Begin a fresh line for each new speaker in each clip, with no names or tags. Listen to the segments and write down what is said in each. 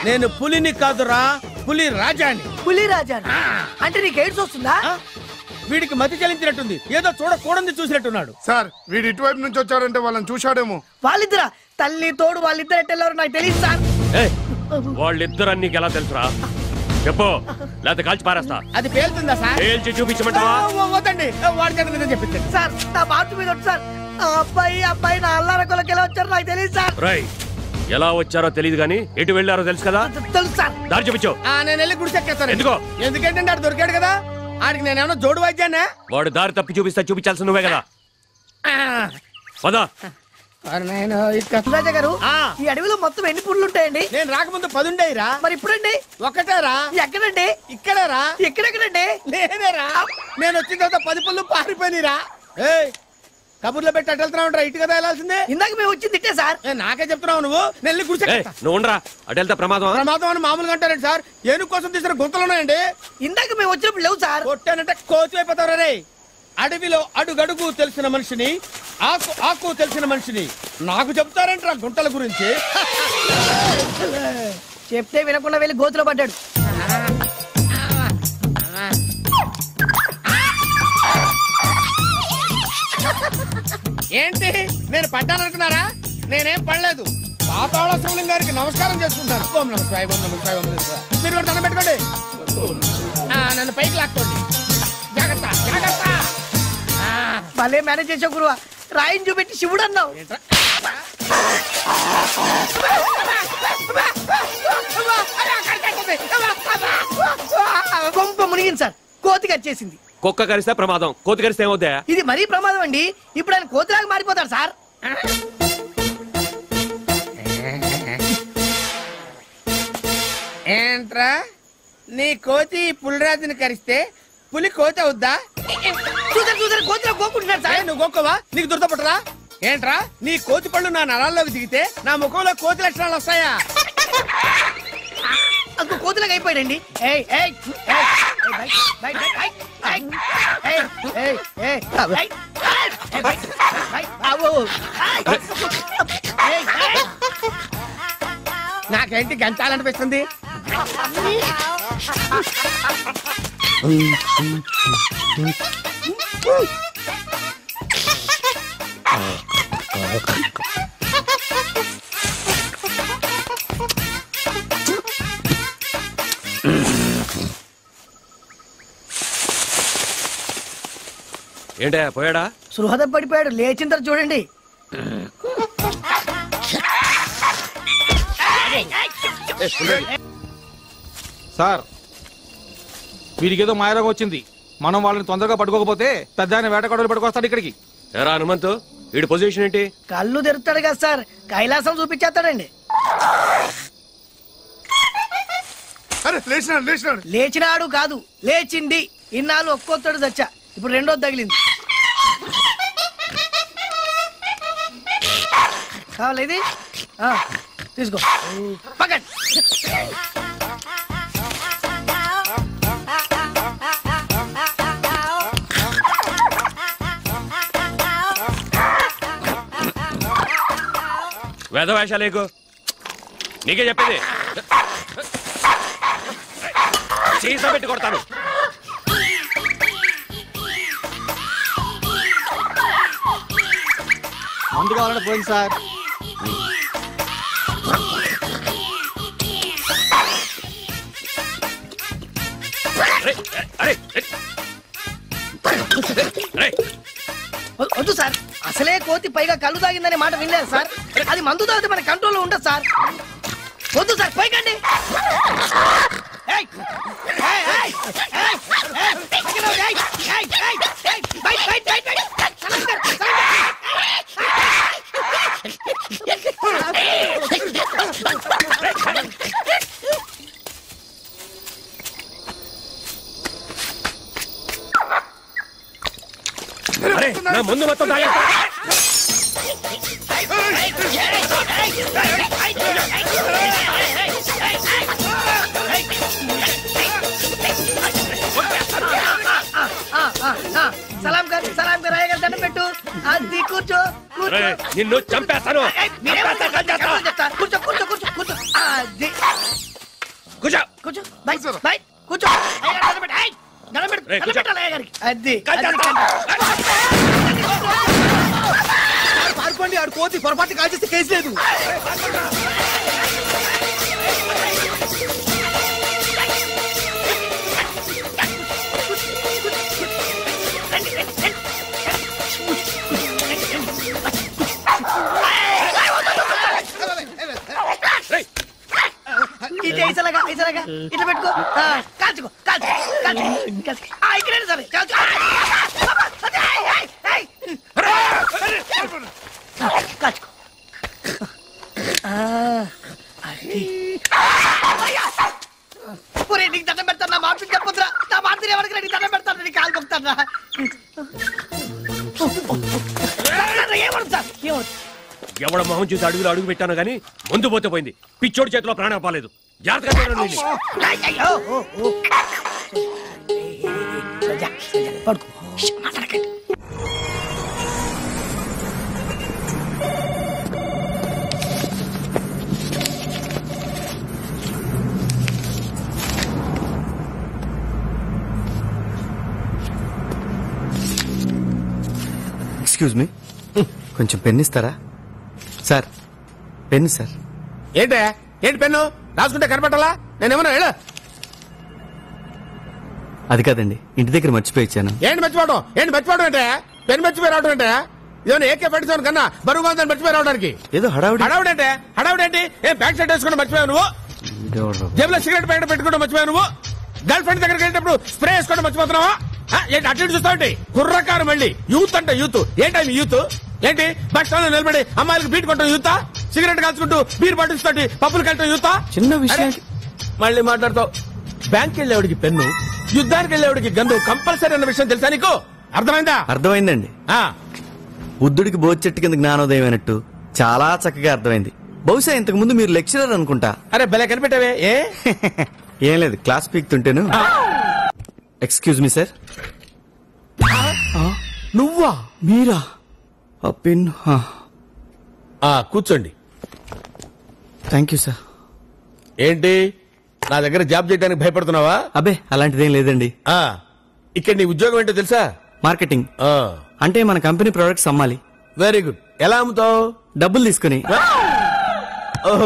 నేను పులిని కాదురా, పులి రాజాని.
పులి రాజా అంటే నీకు ఎయిడ్స్ వస్తుందా?
వీడికి మతి చలించినట్టుంది, ఏదో చూడకూడదు చూసినట్టున్నాడు.
సార్ వీడు ఇటువైపు నుంచి వచ్చారంటే వాళ్ళని చూశాడేమో.
వాళ్ళిద్దరా? తల్లి తోడు వాళ్ళిద్దరు ఎట్టెళ్ళారు నాకు తెలియదు సార్.
వాళ్ళిద్దరు నీకు ఎలా తెలుసురా? చెప్పు, లేకపోతే కాల్చి పారేస్తా.
అది పేలుతుందా సార్?
పేల్చి చూపించమంటావా?
వద్దండి, వాడికి చెప్పించండి
సార్. నా బాటు మీద సార్, అబ్బాయి నా అల్లార కొలకి ఎలా వచ్చారో నాకు తెలియదు సార్.
రై, ఎలా వచ్చారో తెలియదు గానీ ఎటు వెళ్ళారో తెలుసు కదా?
తెలుసు సార్.
దారి చూపించు.
నేను వెళ్ళి గుడిసెక్కేస్తాను.
ఎందుకో?
ఎందుకంటే ఆడు దొరికాడు కదా, ఆడికి నేనేమన్నా జోడు వాయిద్యానా?
వాడు దారి తప్పి చూపిస్తా, చూపించాల్సి నువ్వే కదా. పదా
రాజా గారు, ఈ అడవిలో మొత్తం ఎన్ని పుళ్ళు ఉంటాయండి?
నేను రాకముందు 10 ఉండేరా.
మరి ఇప్పుడండి?
ఒకటేరా.
ఎక్కడండి?
ఇక్కడేరా.
ఎక్కడెక్కడండి?
నేనేరా. నేను వచ్చిన తర్వాత 10 పుళ్ళు పారిపోయినరా. కబుర్లో పెట్టి అటు వెళ్తున్నావు, ఇటు కదా వెళ్ళాల్సిందే.
ఇందాక మేము వచ్చింది తిట్టే సార్.
నాకే చెప్తున్నావు నువ్వు. నేను గుడిసెక్కేస్తా.
నువ్వు ఉండరా, అటు వెళ్తా ప్రమాదం.
ప్రమాదం అని మామూలుగా అంటారండి సార్. ఏనుగు కోసం తీసిన గుంతలు ఉన్నాయండి.
ఇందాక మేము వచ్చినప్పుడు లేవు సార్.
కొట్టానంటే కోతి అయిపోతావు రే. అడవిలో అడుగడుగు తెలిసిన మనిషిని, ఆకు ఆకు తెలిసిన మనిషిని నాకు చెప్తారంట గుంటల గురించి.
చెప్తే వినకుండా వెళ్ళి గోతులో పడ్డాడు.
ఏంటి నేను పడ్డాననుకున్నారా? నేనేం పడలేదు. పాతాళ శివలింగం గారికి నమస్కారం చేసుకుంటాను. ఓం నమః శివాయ, ఓం నమః శివాయ, ఓం నమః శివాయ. మీరు కూడా దండం పెట్టుకోండి. నన్ను పైకి లాక్కోండి. జాగ్రత్త జాగ్రత్త.
భలే మేనేజ్ చేసావు గురువా. రాయిని చూపెట్టి శివుడు అన్నావు. కొంప మునిగింది సార్. కోతి కరిచేసింది.
కుక్క కరిస్తే ప్రమాదం, కోతి కరిస్తే ఏమవుతా?
ఇది మరీ ప్రమాదం అండి. ఇప్పుడు ఆయన కోతిలాగా మారిపోతాడు సార్.
ఏంట్రా నీ కోతి పులిరాజుని కరిస్తే పులి కోతి అవుద్దా?
చూసారు కోతిలో గోకుంటున్నాడు సార్.
నువ్వు గోక్కవా? నీకు దురదపట్టరా? ఏంట్రా నీ కోతి పళ్ళు నా నరాల్లోకి దిగితే నా ముఖంలో కోతి లక్షణాలు వస్తాయా?
అంత కోతిలాగా అయిపోయాడండి.
నాకేంటి గంచాలనిపిస్తుంది.
ఏంటా పోయాడా?
సృహద పడిపోయాడు. లేచిన తర్వాత చూడండి.
సార్ వీడికేదో మాయరోగం వచ్చింది. మనం వాళ్ళని తొందరగా పట్టుకోకపోతే పెద్ద ఆయన వేటగాడులు పట్టుకొస్తాడు ఇక్కడికి.
ఎరా హనుమంతు, వీడి పొజిషన్ ఏంటి?
కళ్ళు తెరుతాడు కదా సార్, కైలాసం చూపించేస్తాడండి. లేచినాడు కాదు, లేచింది. ఇన్నాళ్ళు ఒక్కొత్తడు చచ్చా, ఇప్పుడు రెండోది తగిలింది. కావాలి ఇది తీసుకో. పక్కన
వేదవేషాలేకు, నీకే చెప్పేది. సీసా పెట్టి కొడతాను.
మందు కావాలంటే పోయింది సార్.
వద్దు సార్, అసలే కోతి పైగా కళ్ళు తాగిందనే మాట వినలేదు సార్. అది మందు తాగితే మన కంట్రోల్లో ఉండదు సార్. వద్దు సార్, పైకండి.
నా ముందు మొత్తం తాగా.
సలాం గారు దండం పెట్టు. అది కూర్చో.
నిన్ను చంపేస్తాను.
కూర్చో కూర్చో కూర్చో కూర్చో అది.
కూర్చో.
కూర్చో బై బై కూర్చో. అది
పారిపోండి, ఆడు కోతి పొరపాటు కాల్ చేస్తే కేసు లేదు.
ఇట్లా ఇట్లా పెట్టుకో. కాల్చుకో కాల్చుకో కాల్చుకో. ఇక్కడ సరే కాల్చుకో. కాల్చుకో. నీకు దండం పెడతాను. నా మాట చెప్పొద్దురా. నా మాట ఎవరికి నీకు దండం పెడతాను. నీ కాలు పొక్కుతాను. ఏమడు సార్ ఏమడు.
ఎవడ మొహం చూసి అడుగులు అడుగు పెట్టాను గానీ ముందు పోతే పోయింది. పిచ్చోడి చేతిలో ప్రాణం పోలేదు. జాగ్రత్తగా
పడుకో. మాట్లాడకండి.
ఎక్స్క్యూజ్ మీ, కొంచెం పెన్ ఇస్తారా సార్? Pen sir.
ఏంటి పెన్ను రాసుకుంటే కనపట్టాలా? నేనేమన్నా ಹೇಳ.
అది కాదండి, ఇంటి దగ్గర మర్చిపోయి ఇచ్చాను.
ఏంటి మర్చిపోవడం అంటే? పెన్ మర్చిపోయి రావడం అంటే ఏమైనా ఏకే పెట్టాను కన్నా బరువుగా ఉందని మర్చిపోయి రావడానికి.
ఏదో
హడావుడేంటి? ఏం బ్యాక్ సైడ్ వేసుకుంటే మర్చిపోయావు నువ్వు? జేబులో సిగరెట్ ప్యాకెట్ పెట్టుకుంటే మర్చిపోయావు నువ్వు? గర్ల్ ఫ్రెండ్ దగ్గరికి వెళ్ళినప్పుడు స్ప్రే వేసుకోవడం మర్చిపోతున్నావా? ఏంటి అటు చూస్తావు? కుర్రకారు మళ్ళీ యూత్ అంటే యూత్. ఏంటి యూత్? ఏంటి బస్ స్టాండ్ లో నిలబడి అమ్మాయిలకు బీట్ కొట్టడం యూతా? సిగరెట్ కాల్చుకుంటూ బీర్ బాటిల్స్ తోటి పప్పులు కట్టడం యూతా?
చిన్న విషయం
మళ్ళీ మాట్లాడతావు. బ్యాంక్ వెళ్ళేవాడికి పెన్ను, యుద్ధానికి వెళ్ళేవాడికి గన్ను కంపల్సరీ అన్న విషయం తెలుసా నీకు? అర్థమైందా?
అర్థమైందండి. బుద్ధుడికి బోధి చెట్టు కింద జ్ఞానోదయం అయినట్టు చాలా చక్కగా అర్థమైంది. బహుశా ఇంతకు ముందు మీరు లెక్చరర్ అనుకుంటా.
అరే భలే కనిపెట్టావే.
ఏం లేదు, క్లాస్ పీక్తుంటేను. Excuse me sir.
నువ్వా?
మీరా? ఆ పెన్.
కూర్చోండి.
Thank you sir.
ఏంటి నా దగ్గర జాబ్ చేయడానికి భయపడుతున్నావా?
అబ్బే అలాంటిదేం లేదండి.
ఇక్కడ నీ ఉద్యోగం ఏంటో తెలుసా?
మార్కెటింగ్. అంటే మన కంపెనీ ప్రొడక్ట్స్ అమ్మాలి.
Very good. ఎలా అమ్ముతావు?
డబ్బులు తీసుకుని.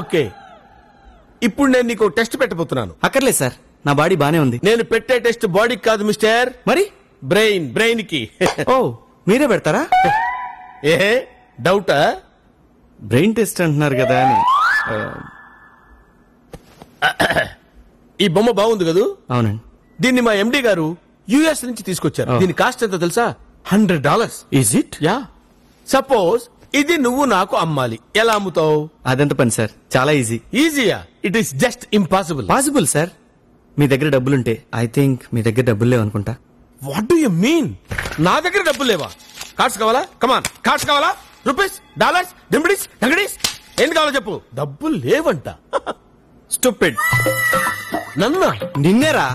ఓకే, ఇప్పుడు నేను నీకు టెస్ట్ పెట్టబోతున్నాను.
అక్కర్లేదు సార్, నా బాడీ బానే ఉంది.
నేను పెట్టే టెస్ట్ బాడీకి కాదు మిస్టర్,
మరి
బ్రెయిన్ కి.
ఓ మీరే పెడతారా?
ఏ డౌటా?
బ్రెయిన్ టెస్ట్ అంటున్నారు కదా అని.
ఈ బొమ్మ బాగుంది కదూ?
అవునండి.
దీన్ని మా ఎండి గారు యుఎస్ నుంచి తీసుకొచ్చారు. దీని కాస్ట్ ఎంతో తెలుసా? $100.
Is it?
యా. సపోజ్ ఇది నువ్వు నాకు అమ్మాలి, ఎలా అమ్ముతావు?
అదెంత పని సార్, చాలా ఈజీ.
ఈజీయా? It is just impossible.
Possible sir. మీ దగ్గర డబ్బులుంటే. ఐ థింక్ మీ దగ్గర డబ్బులు లేవనుకుంటా.
What do you mean? నా దగ్గర డబ్బులు లేవా? కార్డ్స్ కావాలా? కమాన్, కార్డ్స్ కావాలా? రూపీస్, డాలర్స్, డింబిడీస్, డంగడీస్, ఏంటి కావాలో చెప్పు. డబ్బులు లేవంట.
స్టూపిడ్.
నన్నా?
నిన్నేరా?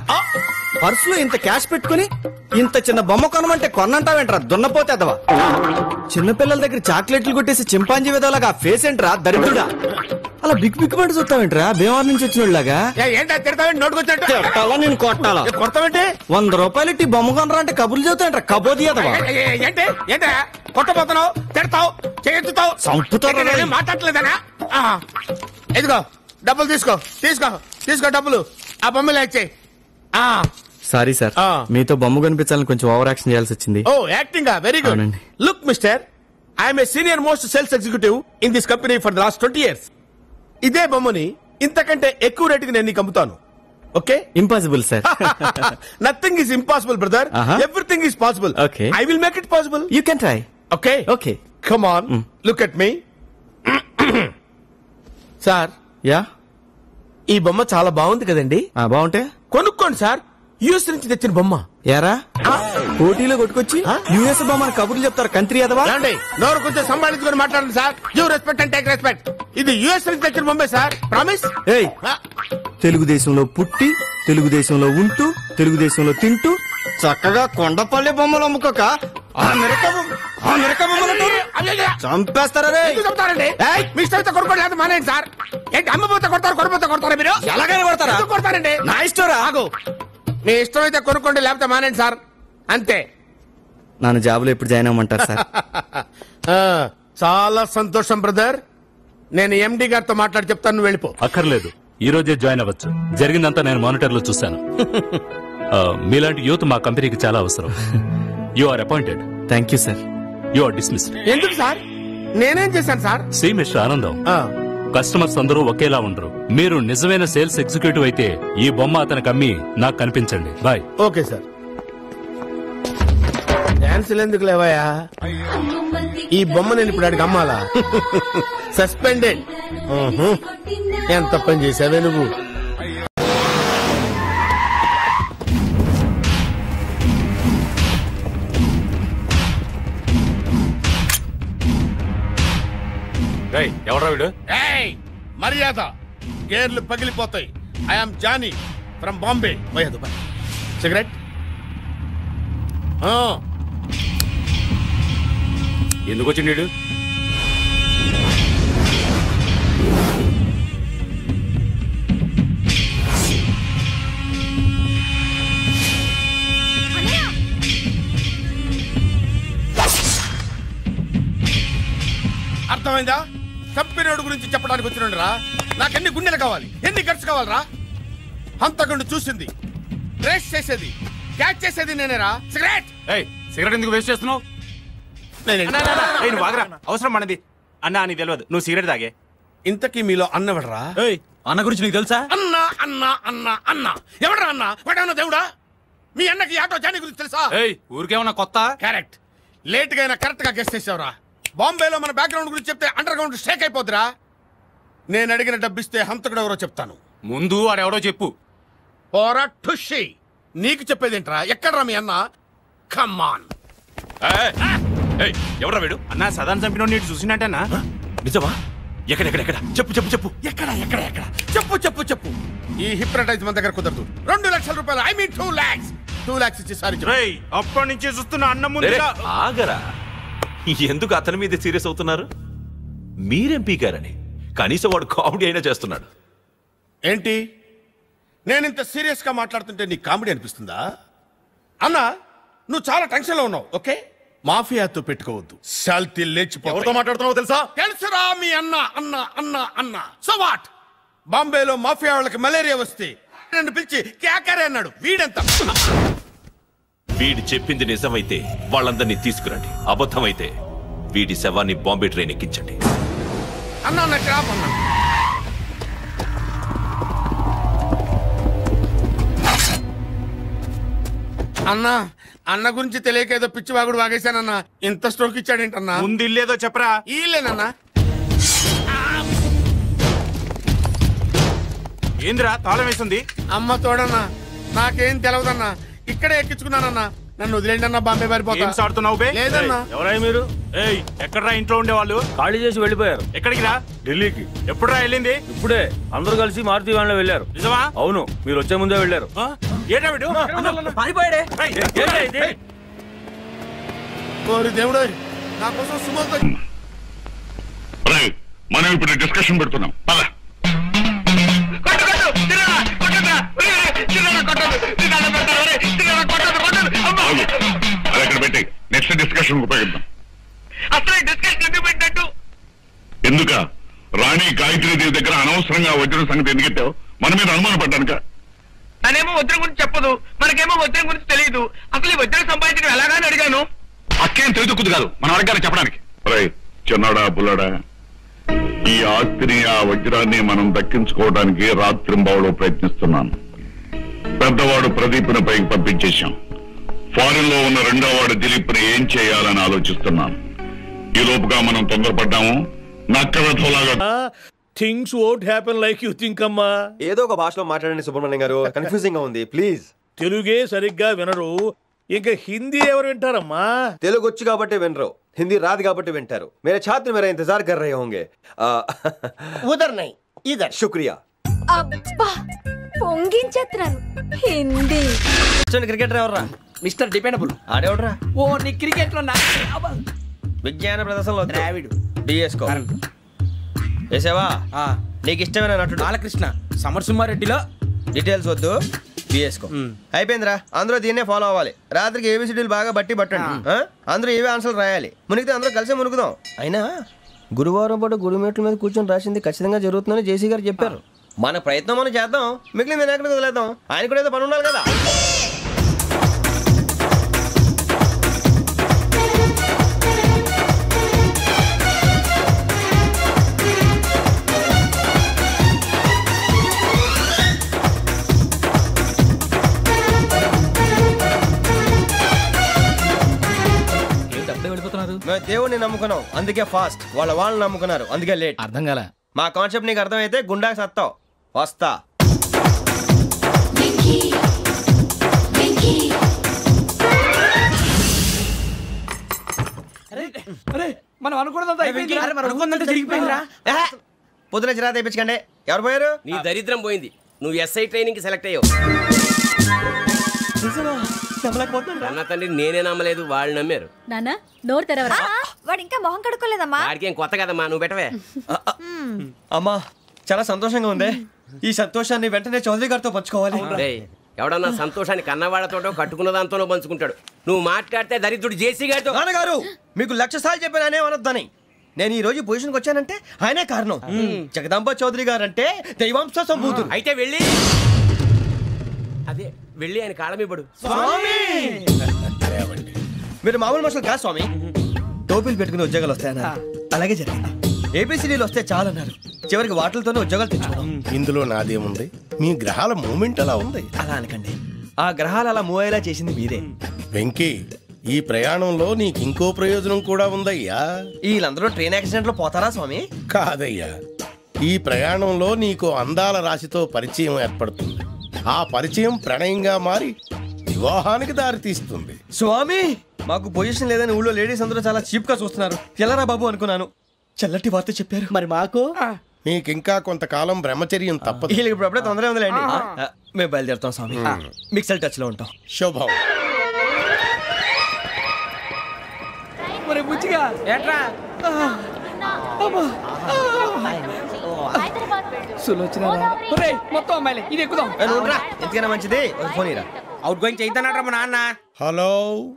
పర్సులో ఇంత క్యాష్ పెట్టుకుని ఇంత చిన్న బొమ్మ కొనమంటే కొన్నంటావేంట్రా దున్నపోతే అదవా? చిన్నపిల్లల దగ్గర చాక్లెట్లు కొట్టేసి చింపాంజీ విధాలుగా ఫేస్ ఏంట్రా దరిద్రుడా? అలా బిగ్ బిగ్ పడి చూస్తావేంట్రా భీమవరం నుంచి వచ్చిన వాళ్ళగా?
ఏంటా తిడతావేంటి? నోటుకొచ్చినట్టు
కొట్టాలా? నేను కొట్టాలా?
కొడతావేంటి?
100 రూపాయలు ఇట్టి బొమ్మ కొనరా అంటే కబుర్లు చెబుతాయంట్రా కబోది అదవా?
ఏంటే కొట్టబోతున్నావు? తిడతావు, చేస్తావు,
చంపుతావు.
మాట్లాడలేదనా? ఎదుగో డబ్బులు తీసుకో తీసుకో తీసుకో డబ్బులు. ఆ బొమ్మలు ఇచ్చేయి.
సారీ సార్, మీతో బొమ్మ కనిపించాలని కొంచెం ఓవర్ యాక్షన్ చేయాల్సి వచ్చింది.
Oh acting. Very good. Look mister, I'm a senior most sales executive in this company for the last 20 years. ఇదే బొమ్మని ఇంతకంటే ఎక్కువ రేటుకి నేను నీకు అమ్ముతాను. Okay?
Impossible sir.
Nothing is impossible brother. Everything is possible.
Okay.
I will make it possible.
You can try.
Okay
okay
come on, look at me. Sir,
yeah
ఈ బొమ్మ చాలా బాగుంది కదండి.
బాగుంటే
కొనుక్కోండి సార్, యుఎస్ నుంచి తెచ్చిన బొమ్మ.
యారా పోటీలో కొట్టుకొచ్చి యుఎస్ బొమ్మని కబుర్లు చెప్తారు కంట్రీ అదవా?
నోరు కొంచెం సంభాళించుకొని మాట్లాడండి sir. Give respect and take respect. ఇది యుఎస్ నుంచి తెచ్చిన బొమ్మే సార్, ప్రామిస్.
ఏయ్, తెలుగుదేశంలో పుట్టి తెలుగుదేశంలో ఉంటూ తెలుగుదేశంలో తింటూ చక్కగా కొండపల్లి బొమ్మలు అమ్ముకోక చంపేస్తారా రే?
చెప్తారండి మీ ఇష్టం కొనుక్కోండి లేదా మానేయండి సార్. ఏంటి అమ్మపోతే కొడతారు కొనపోతే కొడతారా మీరు?
ఎలాగైనా కొడతారా?
ఎందుకు కొడతారండి?
నా ఇష్టం రా.
ఆగు. మీ ఇష్టం అయితే కొనుక్కోండి లేకపోతే మానేయండి సార్, అంతే.
నన్ను జాబులో ఎప్పుడు జాయిన్ అవ్వమంటారు సార్?
చాలా సంతోషం బ్రదర్. నేను ఎండి గారితో మాట్లాడి చెప్తాను, నువ్వు వెళ్ళిపో.
అక్కర్లేదు, ఈ రోజే జాయిన్ అవ్వచ్చు. జరిగిందంతా నేను మానిటర్ లో చూశాను. మీలాంటి యూత్ మా కంపెనీకి చాలా అవసరం. You are appointed.
Thank you sir.
You are dismissed.
ఎందుకు సార్? నేనేం చేశాను sir?
See mister Anandam, customers అందరూ ఒకేలా ఉండరు. మీరు నిజమైన సేల్స్ ఎగ్జిక్యూటివ్ అయితే ఈ బొమ్మ అతనికి అమ్మి నాకు కనిపించండి. బాయ్.
Okay sir. డాన్సులు ఎందుకు లేవయా? ఈ బొమ్మ నేను ఇప్పుడు అడిగి అమ్మాలా? సస్పెండెడ్. ఎంత పని చేసావే నువ్వు?
ఎవరా వీడు?
మర్యాద, గేర్లు పగిలిపోతాయి. I'm Johnny from Bombay. పోయేదు సిగరెట్.
ఎందుకు వచ్చిండు వీడు?
అర్థమైందా? చంపినోడు గురించి చెప్పడానికి వచ్చినండి రా. నాకెన్ని గుండెలు కావాలి, ఎన్ని గట్స్ కావాలరా? హంతకుండా చూసింది, ట్రేస్ చేసేది, క్యాచ్ చేసేది నేనేరా. సిగరెట్.
సిగరెట్ ఎందుకు వేస్ట్ చేస్తున్నావు? అవసరం మనది అన్నా, నీకు తెలియదు. నువ్వు సిగరెట్ తాగే.
ఇంతకీ మీలో అన్నవడరా?
అన్న గురించి నీకు తెలుసా?
అన్నా అన్నా అన్నా అన్నా ఎవడరా అన్నా? వాడన్నా దేవుడా? మీ అన్నకి ఆటో జానీ గురించి తెలుసా?
ఊరికేమన్నా కొత్త?
కరెక్ట్. లేట్ గా అయినా కరెక్ట్ గా గెస్ట్ చేసావురా. బాంబేలో మన బ్యాక్గ్రౌండ్ గురించి చెప్తే అండర్ గ్రౌండ్ షేక్ అయిపోద్దిరా. నేను అడిగిన డబ్బిస్తే హంతకుడు ఎవరో చెప్తాను.
ముందు వాడెవడో చెప్పు.
పోరా ఠుషి. నీకు చెప్పేదేంట్రా? ఎక్కడరా మీ అన్న? కమ్మాన్.
ఎవరా వీడు?
అన్నా సదాన్ చంపినోడు నీటి చూసినట్టేనా?
నిజమా? ఎక్కడెక్కడ చెప్పు చెప్పు చెప్పు.
ఎక్కడ ఎక్కడ ఎక్కడ? చెప్పు చెప్పు చెప్పు. ఈ హిప్నటైజ్ మన దగ్గర కుదరదు. 2 లక్షల రూపాయలు, ఐ మీన్ 2 lakhs. 2 lakhs ఇచ్చి సారీ చెప్పు.
అప్పటి నుంచి చూస్తున్న అన్న ముందు
ఆగరా. ఎందుకు అతని మీద సీరియస్ అవుతున్నారు? మీరేం పీకారని. కనీసం వాడు కామెడీ అయినా చేస్తున్నాడు.
ఏంటి నేను ఇంత సీరియస్ గా మాట్లాడుతుంటే నీకు కామెడీ అనిపిస్తుందా? అన్నా నువ్వు చాలా టెన్షన్ లో ఉన్నావు. ఓకే, మాఫియాతో పెట్టుకోవద్దు. శాల్తీ లేచిపో.
ఎవరితో మాట్లాడుతున్నావో తెలుసా?
తెలుసురా మీ అన్న అన్న అన్న అన్న. So what? బాంబేలో మాఫియా వాళ్ళకి మలేరియా వస్తే నన్ను పిలిచి క్యాకరే అన్నాడు. వీడెంత?
వీడి చెప్పింది నిజమైతే వాళ్ళందరినీ తీసుకురండి. అబద్ధమైతే వీడి శవాన్ని బాంబే ట్రైన్ ఎక్కించండి.
అన్నా నా క్రాప్ అన్నా. అన్నా అన్న గురించి తెలియక ఏదో పిచ్చి వాగుడు వాగేశానన్నా. ఇంత స్ట్రోక్ ఇచ్చాడేంటన్నా?
ముందు ఇల్లేదో చెప్పరా.
ఈలేనన్నా.
ఏందిరా తాళం వేసింది?
అమ్మ తోడన్నా, నాకేం తెలవదన్నా. ఇక్కడే ఎక్కించుకున్నానన్నా. నన్ను వదిలేండి అన్న, బాంబే పారిపోతా.
ఆడుతున్నావు బే?
లేదన్నా.
ఎవరై మీరు? ఎక్కడరా ఇంట్లో ఉండేవాళ్ళు?
ఖాళీ చేసి వెళ్ళిపోయారు.
ఎక్కడికి రా?
ఢిల్లీకి.
ఎప్పుడురా వెళ్ళింది?
ఇప్పుడే అందరూ కలిసి మారుతి వ్యాన్లో వెళ్ళారు.
నిజమా?
అవును, మీరు వచ్చే ముందే వెళ్ళారు.
ఏటా వీడు?
పారిపోయాడే.
ఓరి దేవుడు, నా కోసం సుమోతో.
మనం ఇప్పుడు డిస్కషన్ పెడుతున్నాం. అది అక్కడ పెట్టి నెక్స్ట్ డిస్కషన్ ఉపయోగిద్దాం.
అసలు డిస్కషన్ ఎందుకు పెట్టినట్టు?
ఎందుక రాణి గాయత్రీదేవి దగ్గర అనవసరంగా వజ్రం సంగతి ఎందుకెట్టావు? మన మీద అనుమానం పడ్డానుక.
తనేమో వజ్రం గురించి చెప్పదు, మనకేమో వజ్రం గురించి తెలియదు. అసలు ఈ వజ్రం సంపాదించడం ఎలాగాని అడిగాను.
అక్కేం తెలియదుక్కుదు కాదు మనం అడగానే చెప్పడానికి. చిన్నాడా పుల్లాడా, ఈ ఆస్తిని ఆ వజ్రాన్ని మనం దక్కించుకోవడానికి రాత్రింబావులో ప్రయత్నిస్తున్నాను. పెద్దవాడు ప్రదీప్ను పైకి పంపించేశాం. ఫారిన్ లో ఉన్న రెండో వాడు దిలీప్ ని ఏం చేయాలని ఆలోచిస్తున్నాను. ఈ లోపుగా మనం తొందరపడ్డాము. నక్కలాగా
things won't happen like you think అమ్మా.
ఏదో ఒక భాషలో మాట్లాడండి సుబ్రహ్మణ్యం గారు, కన్ఫ్యూజింగ్ గా ఉంది ప్లీజ్.
తెలుగే సరిగ్గా వినరు, ఇంకా హిందీ ఎవరు వింటారమ్మా?
తెలుగు వచ్చు కాబట్టి వినరు, హిందీ రాదు కాబట్టి వింటారు. मेरे छात्र मेरा इंतजार कर रहे होंगे.
उधर नहीं इधर.
शुक्रिया.
అబ్బా పొంగించేత్రాను హిందీ.
క్రికెటర్ ఎవర్రా? Mister dependable.
ఆడేవడరా?
ఓ నీ క్రికెట్ లో
విజ్ఞాన ప్రదర్శనలో
ద్రావిడు
డిఎస్కో వేసావా? నీకు ఇష్టమైన నటుడు
బాలకృష్ణ. సమర్సింహారెడ్డిలో
డీటెయిల్స్ వద్దు, బిఎస్కో. అయిపోయిందిరా, అందరూ దీన్నే ఫాలో అవ్వాలి. రాత్రికి ఏబిసిడీలు బాగా బట్టి పట్టండి. అందరూ ఏవే ఆన్సర్లు రాయాలి. మునిగితే అందరూ కలిసి మునుగుదాం. అయినా గురువారం పాటు గురుమేట్ల మీద కూర్చొని రాసింది ఖచ్చితంగా జరుగుతుందని జేసీ గారు చెప్పారు. మన ప్రయత్నం మనం చేద్దాం, మిగిలింది నేను ఎక్కడికి వదిలేద్దాం. ఆయన కూడా ఏదో పని ఉండాలి కదా. మేము దేవుడిని నమ్ముకున్నాం, అందుకే ఫాస్ట్. వాళ్ళని నమ్ముకున్నారు, అందుకే లేట్.
అర్థం కాల.
మా కాన్సెప్ట్ నీకు అర్థమైతే గుండా సత్తావు. వస్తా.
మనం అనుకున్నదంతా జరిగిపోయిందిరా.
పొద్దున చిరా తెప్పించకండి. ఎవరు పోయారు?
నీ దరిద్రం పోయింది. నువ్వు ఎస్ఐ ట్రైనింగ్ కి సెలెక్ట్ అయ్యావు. అన్న తండ్రి నేనే నమ్మలేదు, వాళ్ళు నమ్మారు.
నాన్న నోరు తెరవరా.
వాడు ఇంకా మొహం కడుక్కోలేదమ్మా.
వాడికి ఏం కొత్త కదమ్మా, నువ్వు పెట్టవే.
అమ్మా చాలా సంతోషంగా ఉంది. ఈ సంతోషాన్ని వెంటనే చౌదరి గారితో పంచుకోవాలి.
ఎవడన్నా సంతోషాన్ని కన్నవాడతోటో కట్టుకున్న దాంతోనో పంచుకుంటాడు. నువ్వు మాట్లాడితే దరిద్రుడు జేసీ గారితో.
నాన్నగారు మీకు 1,00,000 సార్లు చెప్పానే అనొద్దని. నేను ఈ రోజు పొజిషన్కి వచ్చానంటే ఆయనే కారణం. జగదాంబ చౌదరి గారు అంటే దైవాంశ సంభూతుడు.
అయితే వెళ్ళి ఆయన కాళ్ళమివ్వడు.
మీరు మామూలు మనుషులు కాదు స్వామి. టోపీలు పెట్టుకుని ఉద్యోగాలు వస్తాయన్నారు, అలాగే జరిగింది. ఏబిసిడీలు వస్తే చాలన్నారు, చివరికి వాటిలతోనే ఉద్యోగాలు తెచ్చుకున్నాం.
ఇందులో నాదేముంది? మీ గ్రహాల మూమెంట్ అలా ఉంది.
అలా అనకండి, ఆ గ్రహాలు అలా మూవ్ అయ్యేలా చేసింది మీరే.
వెంకీ, ఈ ప్రయాణంలో నీకు ఇంకో ప్రయోజనం కూడా ఉందయ్యా.
వీళ్ళందరూ ట్రైన్ యాక్సిడెంట్ లో పోతారా స్వామి?
కాదయ్యా, ఈ ప్రయాణంలో నీకు అందాల రాశితో పరిచయం ఏర్పడుతుంది. ఆ పరిచయం ప్రణయంగా మారి వివాహానికి దారితీస్తుంది.
స్వామి మాకు పొజిషన్ లేదని ఊళ్ళో లేడీస్ అందరూ చాలా చీప్ గా చూస్తున్నారు. ఎలారా బాబు అనుకున్నాను, చల్లటి వార్త చెప్పారు.
మరి మాకు
నీకింకా కొంతకాలం బ్రహ్మచర్యం తప్పదు.
వీళ్ళకి ఇప్పుడు అప్పుడే తొందరగా ఉందిలేండి. మేము బయలుదేరుతాం స్వామి. మిక్సెల్ టచ్ లో ఉంటాం.
శుభం.
మరి బుచ్చిగా ఏట్రా మొత్తం అమ్మాయిలే, ఇది ఎక్కుదాం.
ఎందుకైనా మంచిది ఫోన్ ఇరా.
అవుట్ గోయింగ్ చేద్దానట్రా మా నాన్న.
హలో,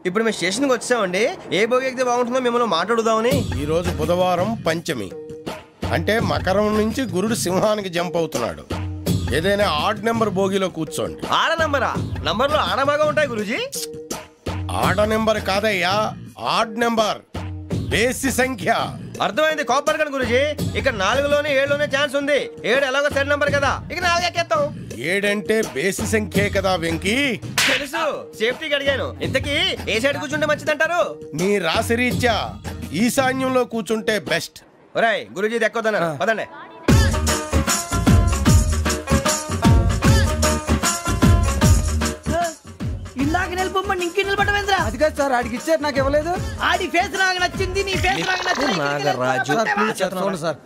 ఇప్పుడు మేము స్టేషన్కి వచ్చామండి. ఏ బోగి ఎక్కితే బాగుంటుందో మిమ్మల్ని మాట్లాడుదామని.
ఈ రోజు బుధవారం పంచమి, అంటే మకరం నుంచి గురుడు సింహానికి జంప్ అవుతున్నాడు. ఏదైనా ఆడ్ నెంబర్ బోగిలో కూర్చోండి.
ఆడ నంబరా? నంబర్లో ఆడ బాగా ఉంటాయి గురూజీ.
ఆడ నెంబర్ కాదయ్యా, ఆడ్ నెంబర్, బేసి సంఖ్య.
అర్థమైంది, కాపర్ కన్ గురూజీ. ఇక్కడ 4లోనే 7లోనే ఛాన్స్ ఉంది. 7 ఎలాగో సెడ్ నంబర్ కదా, ఇక 4 ఎక్కేస్తాం.
7 అంటే బేసి సంఖ్యే కదా వెంకీ.
తెలుసు, సేఫ్టీకి అడిగాను. ఇంతకీ ఏ సైడ్ కూర్చుంటే మంచిదంటారు?
నీ రాశి రీత్యా ఈశాన్యంలో కూర్చుంటే బెస్ట్.
ఒరేయ్ గురూజీ దెక్కొద్దన్నారు, పదండి.
ఇందాక నిలబొమ్మని ఇంకే నిలబడమేంద్రా?
అది కాదు సార్, ఆడికి ఇచ్చారు, నాకు ఇవ్వలేదు.
ఆడి ఫేస్ నాకు నచ్చింది, నీ ఫేస్ నాకు నచ్చింది.
Nagaraju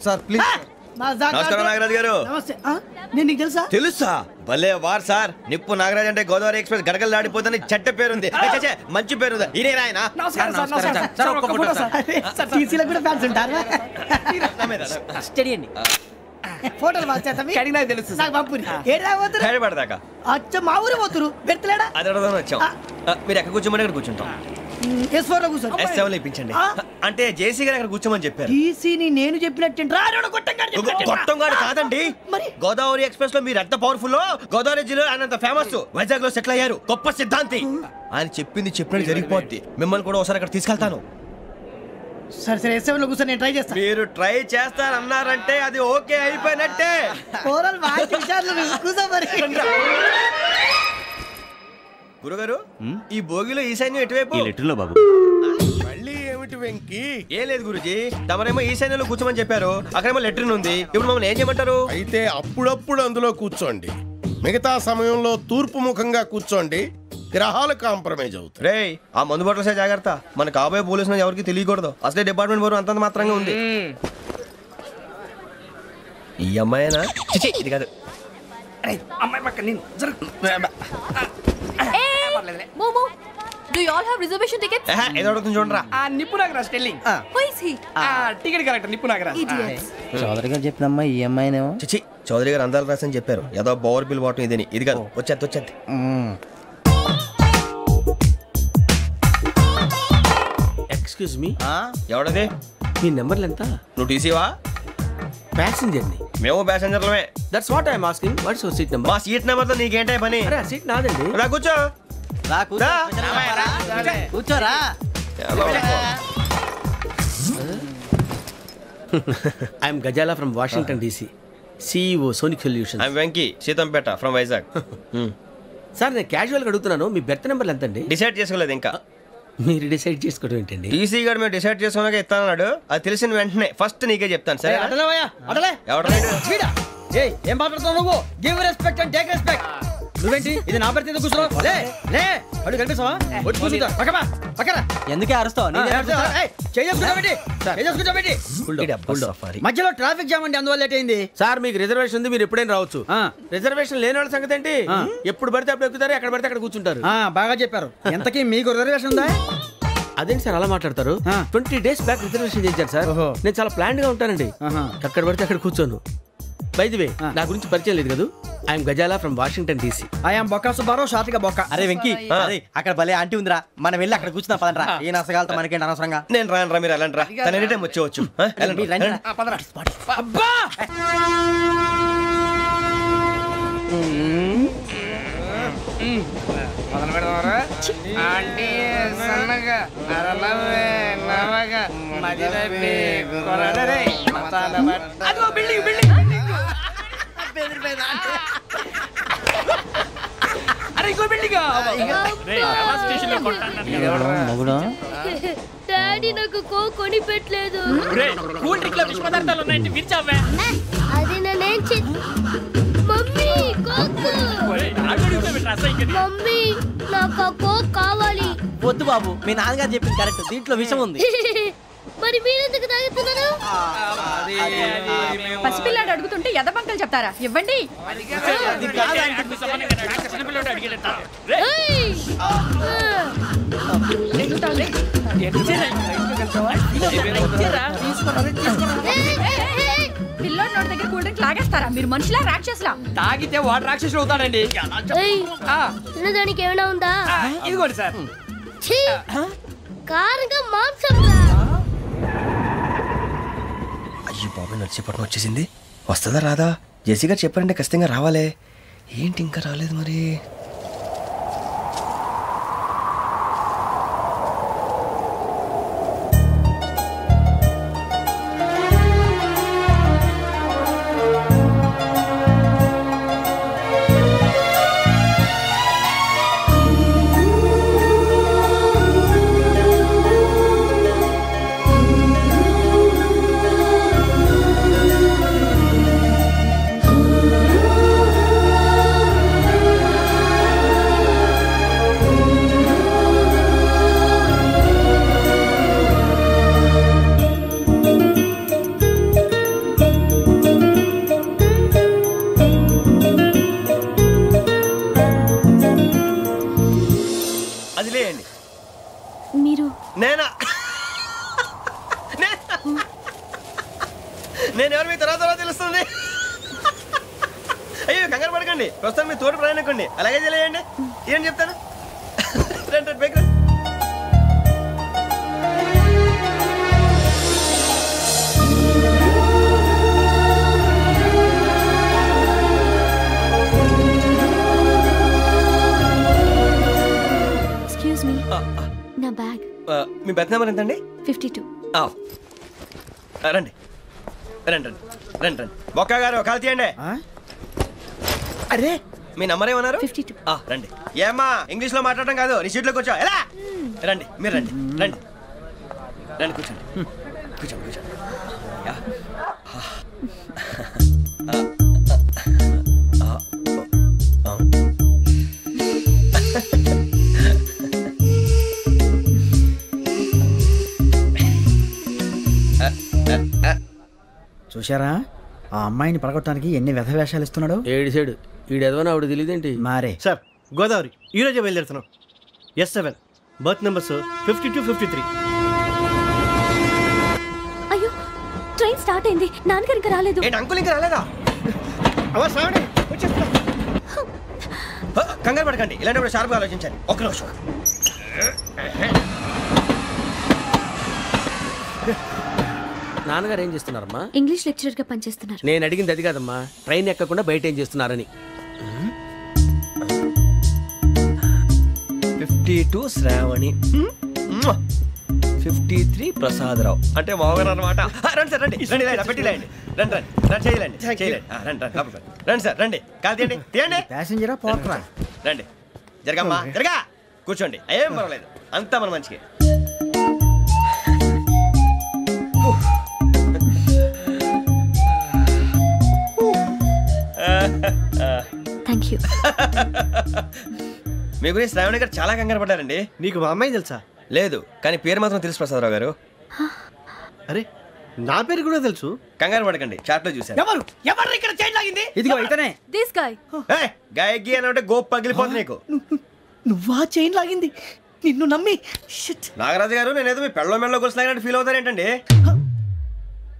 sir please.
నమస్కారం నాగరాజు గారు.
నమస్తే. నేను నీకు తెలుసా?
తెలుసా? భలే వార్ సార్. నిప్పు నాగరాజ్ అంటే గోదావరి ఎక్స్ప్రెస్ గడగలు దాడిపోతుంది చెట్ట పేరుంది. మంచి పేరు. ఇదే ఆయన.
టీసీలో కూడా ఫ్యాన్స్ ఉంటారా? ఫోటోలు అడిగినా తెలుసు. నాకు పంపుని
హైదరాబాద్
అచ్చ మా ఊరు పోతురు పెడతలేడా?
అది అడగదామని వచ్చాం. మీరు ఎక్కడ కూర్చోమని అక్కడ కూర్చుంటాం.
S4 లో కూర్చోండి.
S7 ఇప్పించండి. అంటే జేసీ గారు అక్కడ కూర్చోమని చెప్పారు.
టీసీని నేను చెప్పినట్టు
గొట్టంగాడు కాదండి. గోదావరి ఎక్స్ప్రెస్ లో మీరు ఎంత పవర్ఫుల్, గోదావరి జిల్లా ఆయన ఫేమస్. వైజాగ్ లో సెటిల్ అయ్యారు, గొప్ప సిద్ధాంతి. ఆయన చెప్పింది చెప్పినట్టు జరిగిపోద్ది. మిమ్మల్ని కూడా ఒకసారి అక్కడ తీసుకెళ్తాను.
సరే సరే, S7 లో కూర్చొని నేను ట్రై చేస్తాను.
మీరు ట్రై చేస్తారన్నారంటే అది ఓకే అయిపోయినట్టే. గురుగారు, ఈ భోగిలో ఈశాన్యం ఎటువైపు?
లెటర్లో బాబు.
మళ్ళీ ఏమిటి వెంకీ?
ఏం లేదు గురుజీ, తమరేమో ఈశాన్యంలో కూర్చోమని చెప్పారు, అక్కడేమో లెటర్ ఉంది. ఇప్పుడు మమ్మల్ని ఏం చేయమంటారు?
అయితే అప్పుడప్పుడు అందులో కూర్చోండి, మిగతా సమయంలో తూర్పు ముఖంగా కూర్చోండి. గ్రహాలు కాంప్రమైజ్ అవుతాయి.
రే, ఆ మందు బాటలసే జాగ్రత్త. మన కాబోయే పోలీసులు ఎవరికి తెలియకూడదు. అసలే డిపార్ట్మెంట్ బోరు అంతంత మాత్రంగా ఉంది. ఈ అమ్మాయినా? ఇది కాదు.
Momo Do you all have reservation tickets?
ఏదో అడుగుతుంది చూడరా.
నిప్పు Nagaraj telling.
Who is he?
Ticket correct నిప్పు నాగరాజ్.
Idiots.
చౌదరి గారు చెప్పినమ్మా ఈ అమ్మాయినేమో.
చిచి చౌదరి గారు అందాలు రాసని చెప్పారు. ఏదో బోర్ బిల్ బాటం ఇదని. ఇది కాదు వచ్చేది.
Excuse me,
ఎవడది?
మీ నెంబర్లు ఎంత?
నువ్వు టీసీవా?
ప్యాసింజర్ ని.
మేము ప్యాసెంజర్లమే.
That's what I'm asking. What's your seat number?
మా సీట్ నెంబర్ తో నీకేంటే పని?
అరే ఆ సీట్ నాదండి.
రా కూర్చో.
కూర్చోరా.
I'm Gazala from Washington DC, CEO Sonic Solution.
I'm Venky Seethampeta from Vizag.
Sir నేను క్యాజువల్గా అడుగుతున్నాను, మీ బెర్త్ నెంబర్లు ఎంత అండి?
డిసైడ్ చేసుకోలేదు ఇంకా.
మీరు డిసైడ్ చేసుకోవడం ఏంటండి?
టీసీ గారు మేము డిసైడ్ చేసుకున్నాక ఇస్తానన్నాడు. అది తెలిసిన వెంటనే ఫస్ట్ నీకే చెప్తాను. సరే
ఏం మాట్లాడుతున్నావు నువ్వు? Give respect and take respect. నువ్వేంటి ఇది నా పరిస్థితి కూర్చున్నావు? అడుగు కనిపిస్తావా? వచ్చి కూర్చుంటా. పక్కన ఎందుకే అరుస్తావు? మధ్యలో ట్రాఫిక్ జామ్ అండి, అందువల్ల లేట్ అయింది.
సార్ మీకు రిజర్వేషన్ ఉంది, మీరు ఎప్పుడైనా రావచ్చు. రిజర్వేషన్ లేని వాళ్ళ సంగతి ఏంటి? ఎప్పుడు పడితే అప్పుడు ఎక్కుతారు, ఎక్కడ పడితే అక్కడ కూర్చుంటారు.
బాగా చెప్పారు. ఎంతకీ మీకు రిజర్వేషన్ ఉందా?
అదేంటి సార్ అలా మాట్లాడతారు? 20 days బ్యాక్ రిజర్వేషన్ చేశారు సార్. నేను చాలా ప్లాన్డ్ గా ఉంటానండి. ఎక్కడ పడితే అక్కడ కూర్చోను. బై ది వే నా గురించి పరిచయం లేదు కదా. I'm Gazala from Washington DC.
I'm Bokka Subbarao, షాతిక బొక్క. అరే వెంకీ, అక్కడ భలే ఆంటీ ఉందిరా, మనం వెళ్ళి అక్కడ కూర్చున్నా పదనరా. ఏ నసగాలతో మనకేంటి అనవసరంగా.
నేను రాను రా, మీరు వెళ్ళండి రా. తన ఎనీ టైం వచ్చేవచ్చు.
అబ్బా
మొదలు పెడదామరా? ఆంటీ సన్నగా అరలవే నవగా మదిరపి కొరడరే మతాల అదిగో బిల్డింగ్ అరే ఇంకో బిల్డింగ్.
డాడీ నాకు కొని పెట్టలేదు.
కూల్ డ్రింక్ లో విష పదార్థాలు ఉన్నాయంటే విరిచావే.
అది నేనేం మమ్మీ కోక్. మమ్మీ నాకు కోక్ కావాలి.
వద్దు బాబు, మీ నాన్నగారు చెప్పింది కరెక్ట్, దీంట్లో విషయం ఉంది.
మరి మీరెందుకు తాగుతున్నారు?
పసిపిల్లాడు అడుగుతుంటే ఎదబంకలు చెప్తారా? ఇవ్వండి. పిల్లోడు నోటి దగ్గర కూల్ డ్రింక్ లాగేస్తారా? మీరు మనుషులా రాక్షసులా?
తాగితే వాడు రాక్షసుడు అవుతాడండి.
తినడానికి ఏమైనా ఉందా?
ఇదిగోండి సార్.
కారంగా మాంసం.
అయ్యో బాబు, నడిచిపట్నం వచ్చేసింది. వస్తుందా రాదా? జేసీ గారు చెప్పారంటే ఖచ్చితంగా రావాలే. ఏంటి ఇంకా రాలేదు మరి? నేనెవరు మీ తర్వాత తెలుస్తుంది. అయ్యో కంగారు పడకండి, ప్రస్తుతం మీ తోటి ప్రయాణకండి. అలాగే తెలియండి, ఏం చెప్తాను. రండి రండి బైక్ రండి.
ఎక్స్క్యూజ్ మీ, నా బ్యాగ్.
మీ బెత్ నెంబర్ ఎంతండి?
52.
రండి రండి రండి రండి రండి. బొక్క గారు కాల్ తీయండి. అరే మీ నంబర్ ఏమన్నారు?
52.
రండి. ఏమ్మా ఇంగ్లీష్ లో మాట్లాడడం కాదు, నీ సీట్లో కూర్చో. ఎలా రండి, మీరు రండి రండి రండి, కూర్చోండి కూర్చోండి కూర్చోండి.
చూశారా ఆ అమ్మాయిని పడగొట్టడానికి ఎన్ని వ్యధవేషాలు ఇస్తున్నాడు.
ఏడు సైడు ఈడెదవని ఆవిడ తెలియదేంటి
మారే.
సార్ గోదావరి ఈరోజే బయలుదేరుతున్నాం. S7
berth numbers 52-53.
అయ్యో ట్రైన్ స్టార్ట్ అయింది, నాన్నగారు ఇంకా రాలేదు.
ఏంటి అంకుల్ ఇంకా రాలేదా? కంగారు పడకండి, ఇలాంటప్పుడు షార్ప్గా ఆలోచించాలి. ఒక్క నిమిషం.
నాన్నగారు ఏం చేస్తున్నారమ్మా?
ఇంగ్లీష్ లెక్చరర్ గా పనిచేస్తున్నారు.
నేను అడిగింది అది కాదమ్మా, ట్రైన్ ఎక్కకుండా బయట ఏం చేస్తున్నారని.
52 శ్రావణి, 53 ప్రసాదరావు అంటే మామగారు అనమాట. రండి సార్, రండి రండి, పెట్టిలేండి, రండి రండి రండి, చేయలేండి చేయలేండి, రండి రండి రండి సార్, రండి, కాదు తీయండి తీయండి.
ప్యాసింజరా పోకరా,
రండి, జరగమ్మా జరగా, కూర్చోండి, ఏం పర్వాలేదు, అంతా మన మంచిగా.
Thank you.
మీ గురించి శ్రావణి గారు చాలా కంగారు పడ్డారండి.
నీకు మా అమ్మాయి తెలుసా?
లేదు, కానీ పేరు మాత్రం తెలుసు ప్రసాదరావు గారు.
అరే నా పేరు కూడా తెలుసు.
కంగారు పడకండి, చాట్ లో చూసాను.
ఎవరు ఇక్కడ చైన్ లాగింది?
ఇదిగో ఇతనే.
This guy.
గాయకి అని అంటే గోప్ పగిలిపోతుంది నీకు.
నువ్వా చైన్ లాగింది? నిన్ను నమ్మి.
నాగరాజు గారు, నేనేదో మీ పెళ్ళ మెళ్ళ గొలుసులాగినట్టు ఫీల్ అవుతారేంటండి?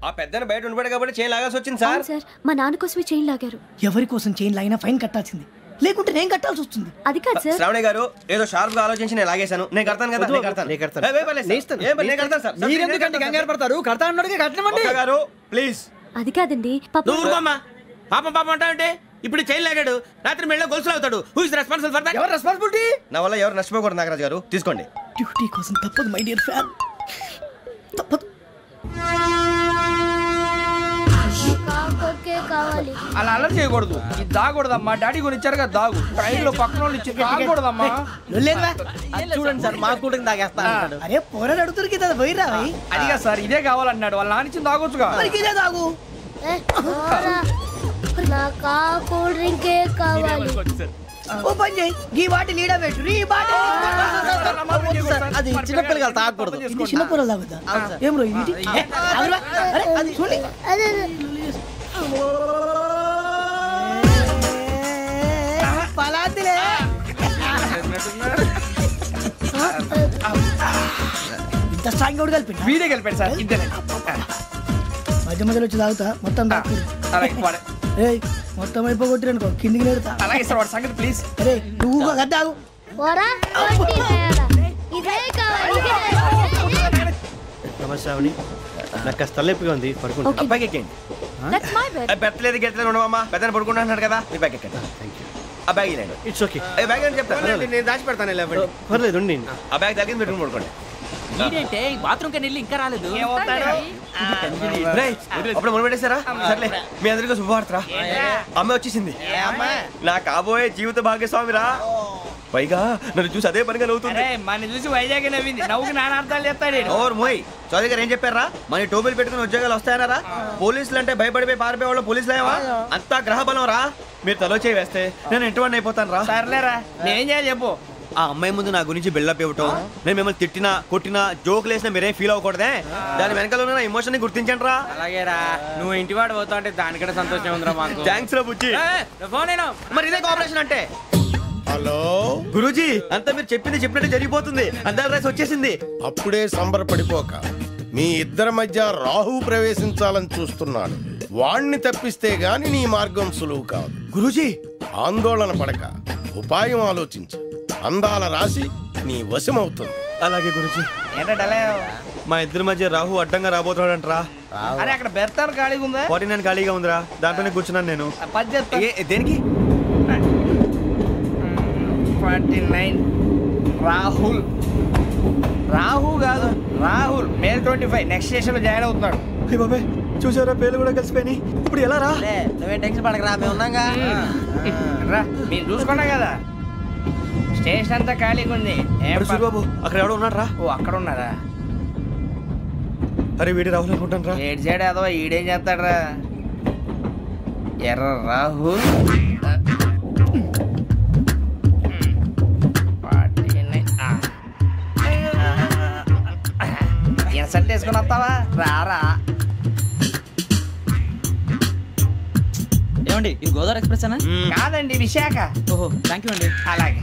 ఆ పెద్దని బయట ఉండిపోయాడు కాబట్టి చైన్ లాగాల్సి వచ్చింది సార్.
సార్ మా నాన్న కోసమే చైన్ లాగారు.
ఎవరి కోసం చైన్ లాగినా ఫైన్ కట్టాల్సింది, లేకుంటే నేను కట్టాల్సి వస్తుంది.
అది కాదు సార్.
శ్రావణి గారు ఏదో షార్ప్ గా ఆలోచించి నేను లాగేశాను. నేను కడతాను కదా, నేను కడతాను. నేను కడతాను సార్.
మీరెందుకంటే కంగారు పడతారు? కడతా అన్నాడుగా, కట్టమండి
గారు ప్లీజ్.
అది కాదండి
పాపం పాపం అంటావంటే ఇప్పుడు చైన్ లాగాడు, రాత్రి మెళ్ళ గొలుసులు అవుతాడు. Who is responsible for that?
ఎవరు రెస్పాన్సిబిలిటీ?
నా వల్ల ఎవరు నష్టపోకూడదు నాగరాజు గారు, తీసుకోండి.
డ్యూటీ కోసం తప్పదు మై డియర్ ఫ్యాన్, తప్పదు.
కావాలి.
అలా అలర్ట్ చేయకూడదు, ఇది దాగకూడదమ్మా. డాడీ కొని ఇచ్చారు కదా దాగు, ట్రైన్ లో పక్కన వాళ్ళు ఇచ్చి దాగకూడదమ్మా.
చూడండి సార్, మా కూడా తాగేస్తా.
అరే పోరాడు అడుగుతారు కదా, పోయిరా. అదిగా సార్, ఇదే కావాలన్నాడు, వాళ్ళ నానిచ్చింది తాగొచ్చుగా. ఇదే తాగు.
నాకు కూల్ డ్రింక్ కావాలి.
ఓ పని చేయి, ఈ బాటి లీడ పెట్టు. ఈ బాటి
అది చిన్నపిల్లలు తాగకూడదు.
ఇది చిన్నపిల్లలు తాగుతా. ఏం రో ఇది? అరే అది చూడండి, పలాతిలే. ఇంత స్ట్రాంగ్ కూడా కలిపి వీడే కలిపాడు సార్. ఇద్దరే మధ్య మధ్యలో వచ్చి తాగుతా, మొత్తం తాగు. మొత్తం అయిపోగొట్టిరనుకో కిందికి నేడుతా. అలాగే సార్, వాడి సంగతి ప్లీజ్. అరే నువ్వు గద్దాగు.
నమస్కారం, నాకు కాస్త తలెప్పిగా ఉంది, పడుకుంటా.
అబ్బాయికి ఎక్కండి. పెట్టలేదు గెట్టలేదు ఉండవమ్మా, పెద్దని పడుకుంటున్నాడు కదా, మీ బ్యాగ్ ఎక్కండి. ఆ బ్యాగ్ ఇలాండి.
It's okay.
బ్యాగ్ అని చెప్తాను, నేను దాచి పెడతాను.
పర్లేదు,
ఆ బ్యాగ్ తగ్గింది పెట్టుకుని పడుకోండి.
బాత్రూమ్ కి వెళ్ళి ఇంకా రాలేదు.
అప్పుడు మొదలు పెట్టేశారా? సర్లే, మీ అందరికీ శుభవార్తరా, అమ్మ వచ్చేసింది. నా కాబోయే జీవిత భాగ్యస్వామిరా. పైగా నన్ను చూసి అదే పనిగా నవ్వుతుంది.
మన చూసి వైజాగ్ నవ్వింది, నవ్వుకి నాన్న అర్థాలు చెప్తాడు.
ఓర్ మోయ్, చౌదరి గారు ఏం చెప్పారా? మన టోబీలు పెట్టుకుని ఉద్యోగాలు వస్తాయనరా? పోలీసులు అంటే భయపడిపోయి పారిపోయే వాళ్ళు పోలీసులు ఏవా? అంతా గ్రహ బలం రా. మీరు తలో చేయి వేస్తే నేను ఇంటివాడిని అయిపోతాను రా.
సర్లేరా, నేనేం చేయాలి చెప్పు.
ఆ అమ్మాయి ముందు నా గురించి బిల్డప్ ఇవ్వటం, నేను మిమ్మల్ని తిట్టినా కొట్టినా జోకులు వేసినా మీరేం ఫీల్ అవ్వకూడదే. దాని వెనకాల ఉన్న ఎమోషన్ ని గుర్తించండి రా.
అలాగేరా, నువ్వు ఇంటివాడు పోతా అంటే దానికంటే సంతోషం ఉందిరా మాకు.
థ్యాంక్స్ రా బుజ్జి. మరి ఇదే కోఆపరేషన్ అంటే.
హలో
గురూజీ, అంతా మీరు చెప్పింది చెప్పినట్టు జరిగిపోతుంది. అందాల రైస్ వచ్చేసింది.
అప్పుడే సంబరపడిపోక, మీ ఇద్దరి మధ్య రాహు ప్రవేశించాలని చూస్తున్నాడు. వాణ్ణి తప్పిస్తే గాని నీ మార్గం సులువు కాదు.
గురూజీ,
ఆందోళన పడక, ఉపాయం ఆలోచించు. అందాల రాశి నీ వశమవుతుంది.
అలాగే గురూజీ.
ఏంటంటే
మా ఇద్దరి మధ్య రాహు అడ్డంగా రాబోతున్నాడంట్రా.
అరే అక్కడ బెర్తాను ఖాళీగా ఉందా?
49 ఖాళీగా ఉందిరా, దాంట్లోనే కూర్చున్నాను నేను.
దేనికి? 49 రాహుల్. రాహు కాదు, రాహుల్. మే 25 నెక్స్ట్ స్టేషన్ లో జాయిన్ అవుతున్నాడు.
బాబే, చూసారా పేర్లు కూడా కలిసిపోయినాయి. ఇప్పుడు ఎలా రా?
నువ్వే టెన్షన్ పడకరా, మేము ఉన్నాగా.
రా, మీరు చూసుకున్నా కదా, స్టేషన్ అంతా ఖాళీగా ఉంది.
బాబు అక్కడ ఎవడో ఉన్నాడు రా.
ఓ అక్కడ ఉన్నారా?
అరే వీడి రాహుల్ అనుకుంటాను రా.
ఏడు సైడ్ అదో ఈడేం చేస్తాడరా? ఎర్ర రాహుల్. ఇన్సల్ట్ వేసుకుని వస్తావా? రారా.
ఏమండి, ఇది గోదావరి ఎక్స్ప్రెస్ అనా?
కాదండి, విశాఖ.
ఓహో, థ్యాంక్ యూ అండి.
అలాగే.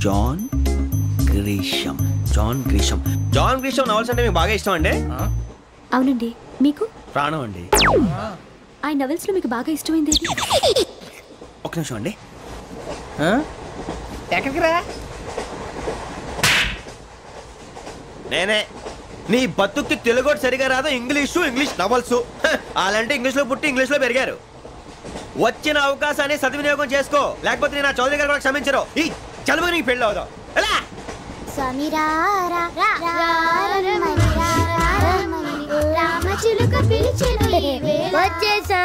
John Grisham. John Grisham. John Grisham novels అంటే మీకు బాగా ఇష్టం అండి?
అవునండి. మీకు?
ప్రాణం అండి.
ఆ నవల్స్ లో మీకు బాగా ఇష్టమైంది?
ఒక నిమిషం అండి.
ఎక్కడికి రా?
నేనే. నీ బతుక్కి తెలుగు సరిగా రాదు, ఇంగ్లీష్ నవల్స్. అలాంటి ఇంగ్లీష్ లో పుట్టి ఇంగ్లీష్ లో పెరిగారు. వచ్చిన అవకాశాన్ని సద్వినియోగం చేసుకో, లేకపోతే నేను ఆ చౌదరి గారు కూడా క్షమించరు. ఈ చదువు నీకు పెళ్ళి అవుదాం. ఎలా
వచ్చేసా,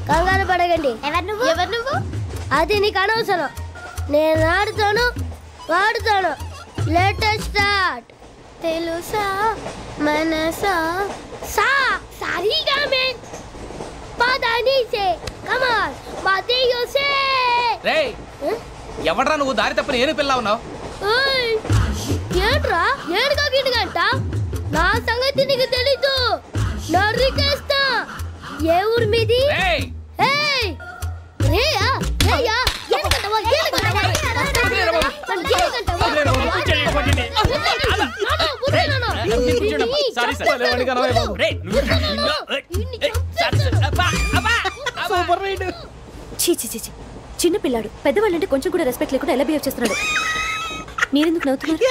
కంగారు పడగండి. ఎవరు నువ్వు? అది నీకు అనవసరం. నేను ఆడుతాను, వాడుతాను. Latest start. తెలుసా మనసా సా సారీగా మే పదాని సే కమాన్ బాతియో సే.
రేయ్ ఎవడ్రా నువ్వు? దారి తప్పని ఏను పిల్ల ఉన్నావు?
ఏంట్రా ఏడుగా గిడుగంట? నా సంగతి నీకు తెలీదు. నరికేస్తా. ఏ ఊరు మీది? ఏయ్ రేయా రేయా ఏడుగంటవా ఏడుగంటవా
చిన్న పిల్లాడు. పెద్దవాళ్ళంటే కొంచెం కూడా రెస్పెక్ట్ లేకుండా ఎలా బిహేవ్ చేస్తున్నాడు? మీరెందుకు నవ్వుతున్నారు?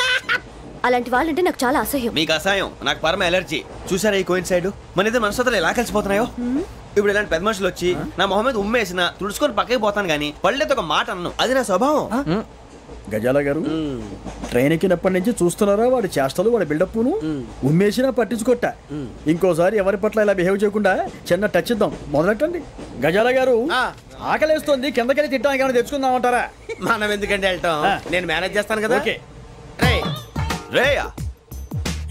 అలాంటి వాళ్ళంటే నాకు చాలా అసహ్యం.
మీకు అసహ్యం, నాకు పరమ ఎలర్జీ. చూసారా ఈ కోయిన్సైడ్? మన ఇద్దరు మనసుతో ఎలా కలిసిపోతున్నాయో. ఇప్పుడు ఇలాంటి పెద్ద మనుషులు వచ్చి నా మొహం మీద ఉమ్మేసిన తుడుచుకొని పక్కకి పోతాను కానీ పళ్ళేతో ఒక మాట అన్ను. అది నా స్వభావం.
గజాల గారు ట్రైన్ ఎక్కినప్పటి నుంచి చూస్తున్నారా వాడి చేష్టలు, వాడి బిల్డప్ను? ఉమ్మేసినా పట్టించుకోట. ఇంకోసారి ఎవరి పట్ల ఇలా బిహేవ్ చేయకుండా చిన్న టచ్ ఇద్దాం. మొదలెట్టండి. గజాల గారు ఆకలేస్తోంది, కిందకెళ్ళి తిట్టడానికి ఏమైనా తెచ్చుకుందామంటారా?
మనం ఎందుకంటే వెళ్తాం, నేను మేనేజ్ చేస్తాను కదా.
రేయా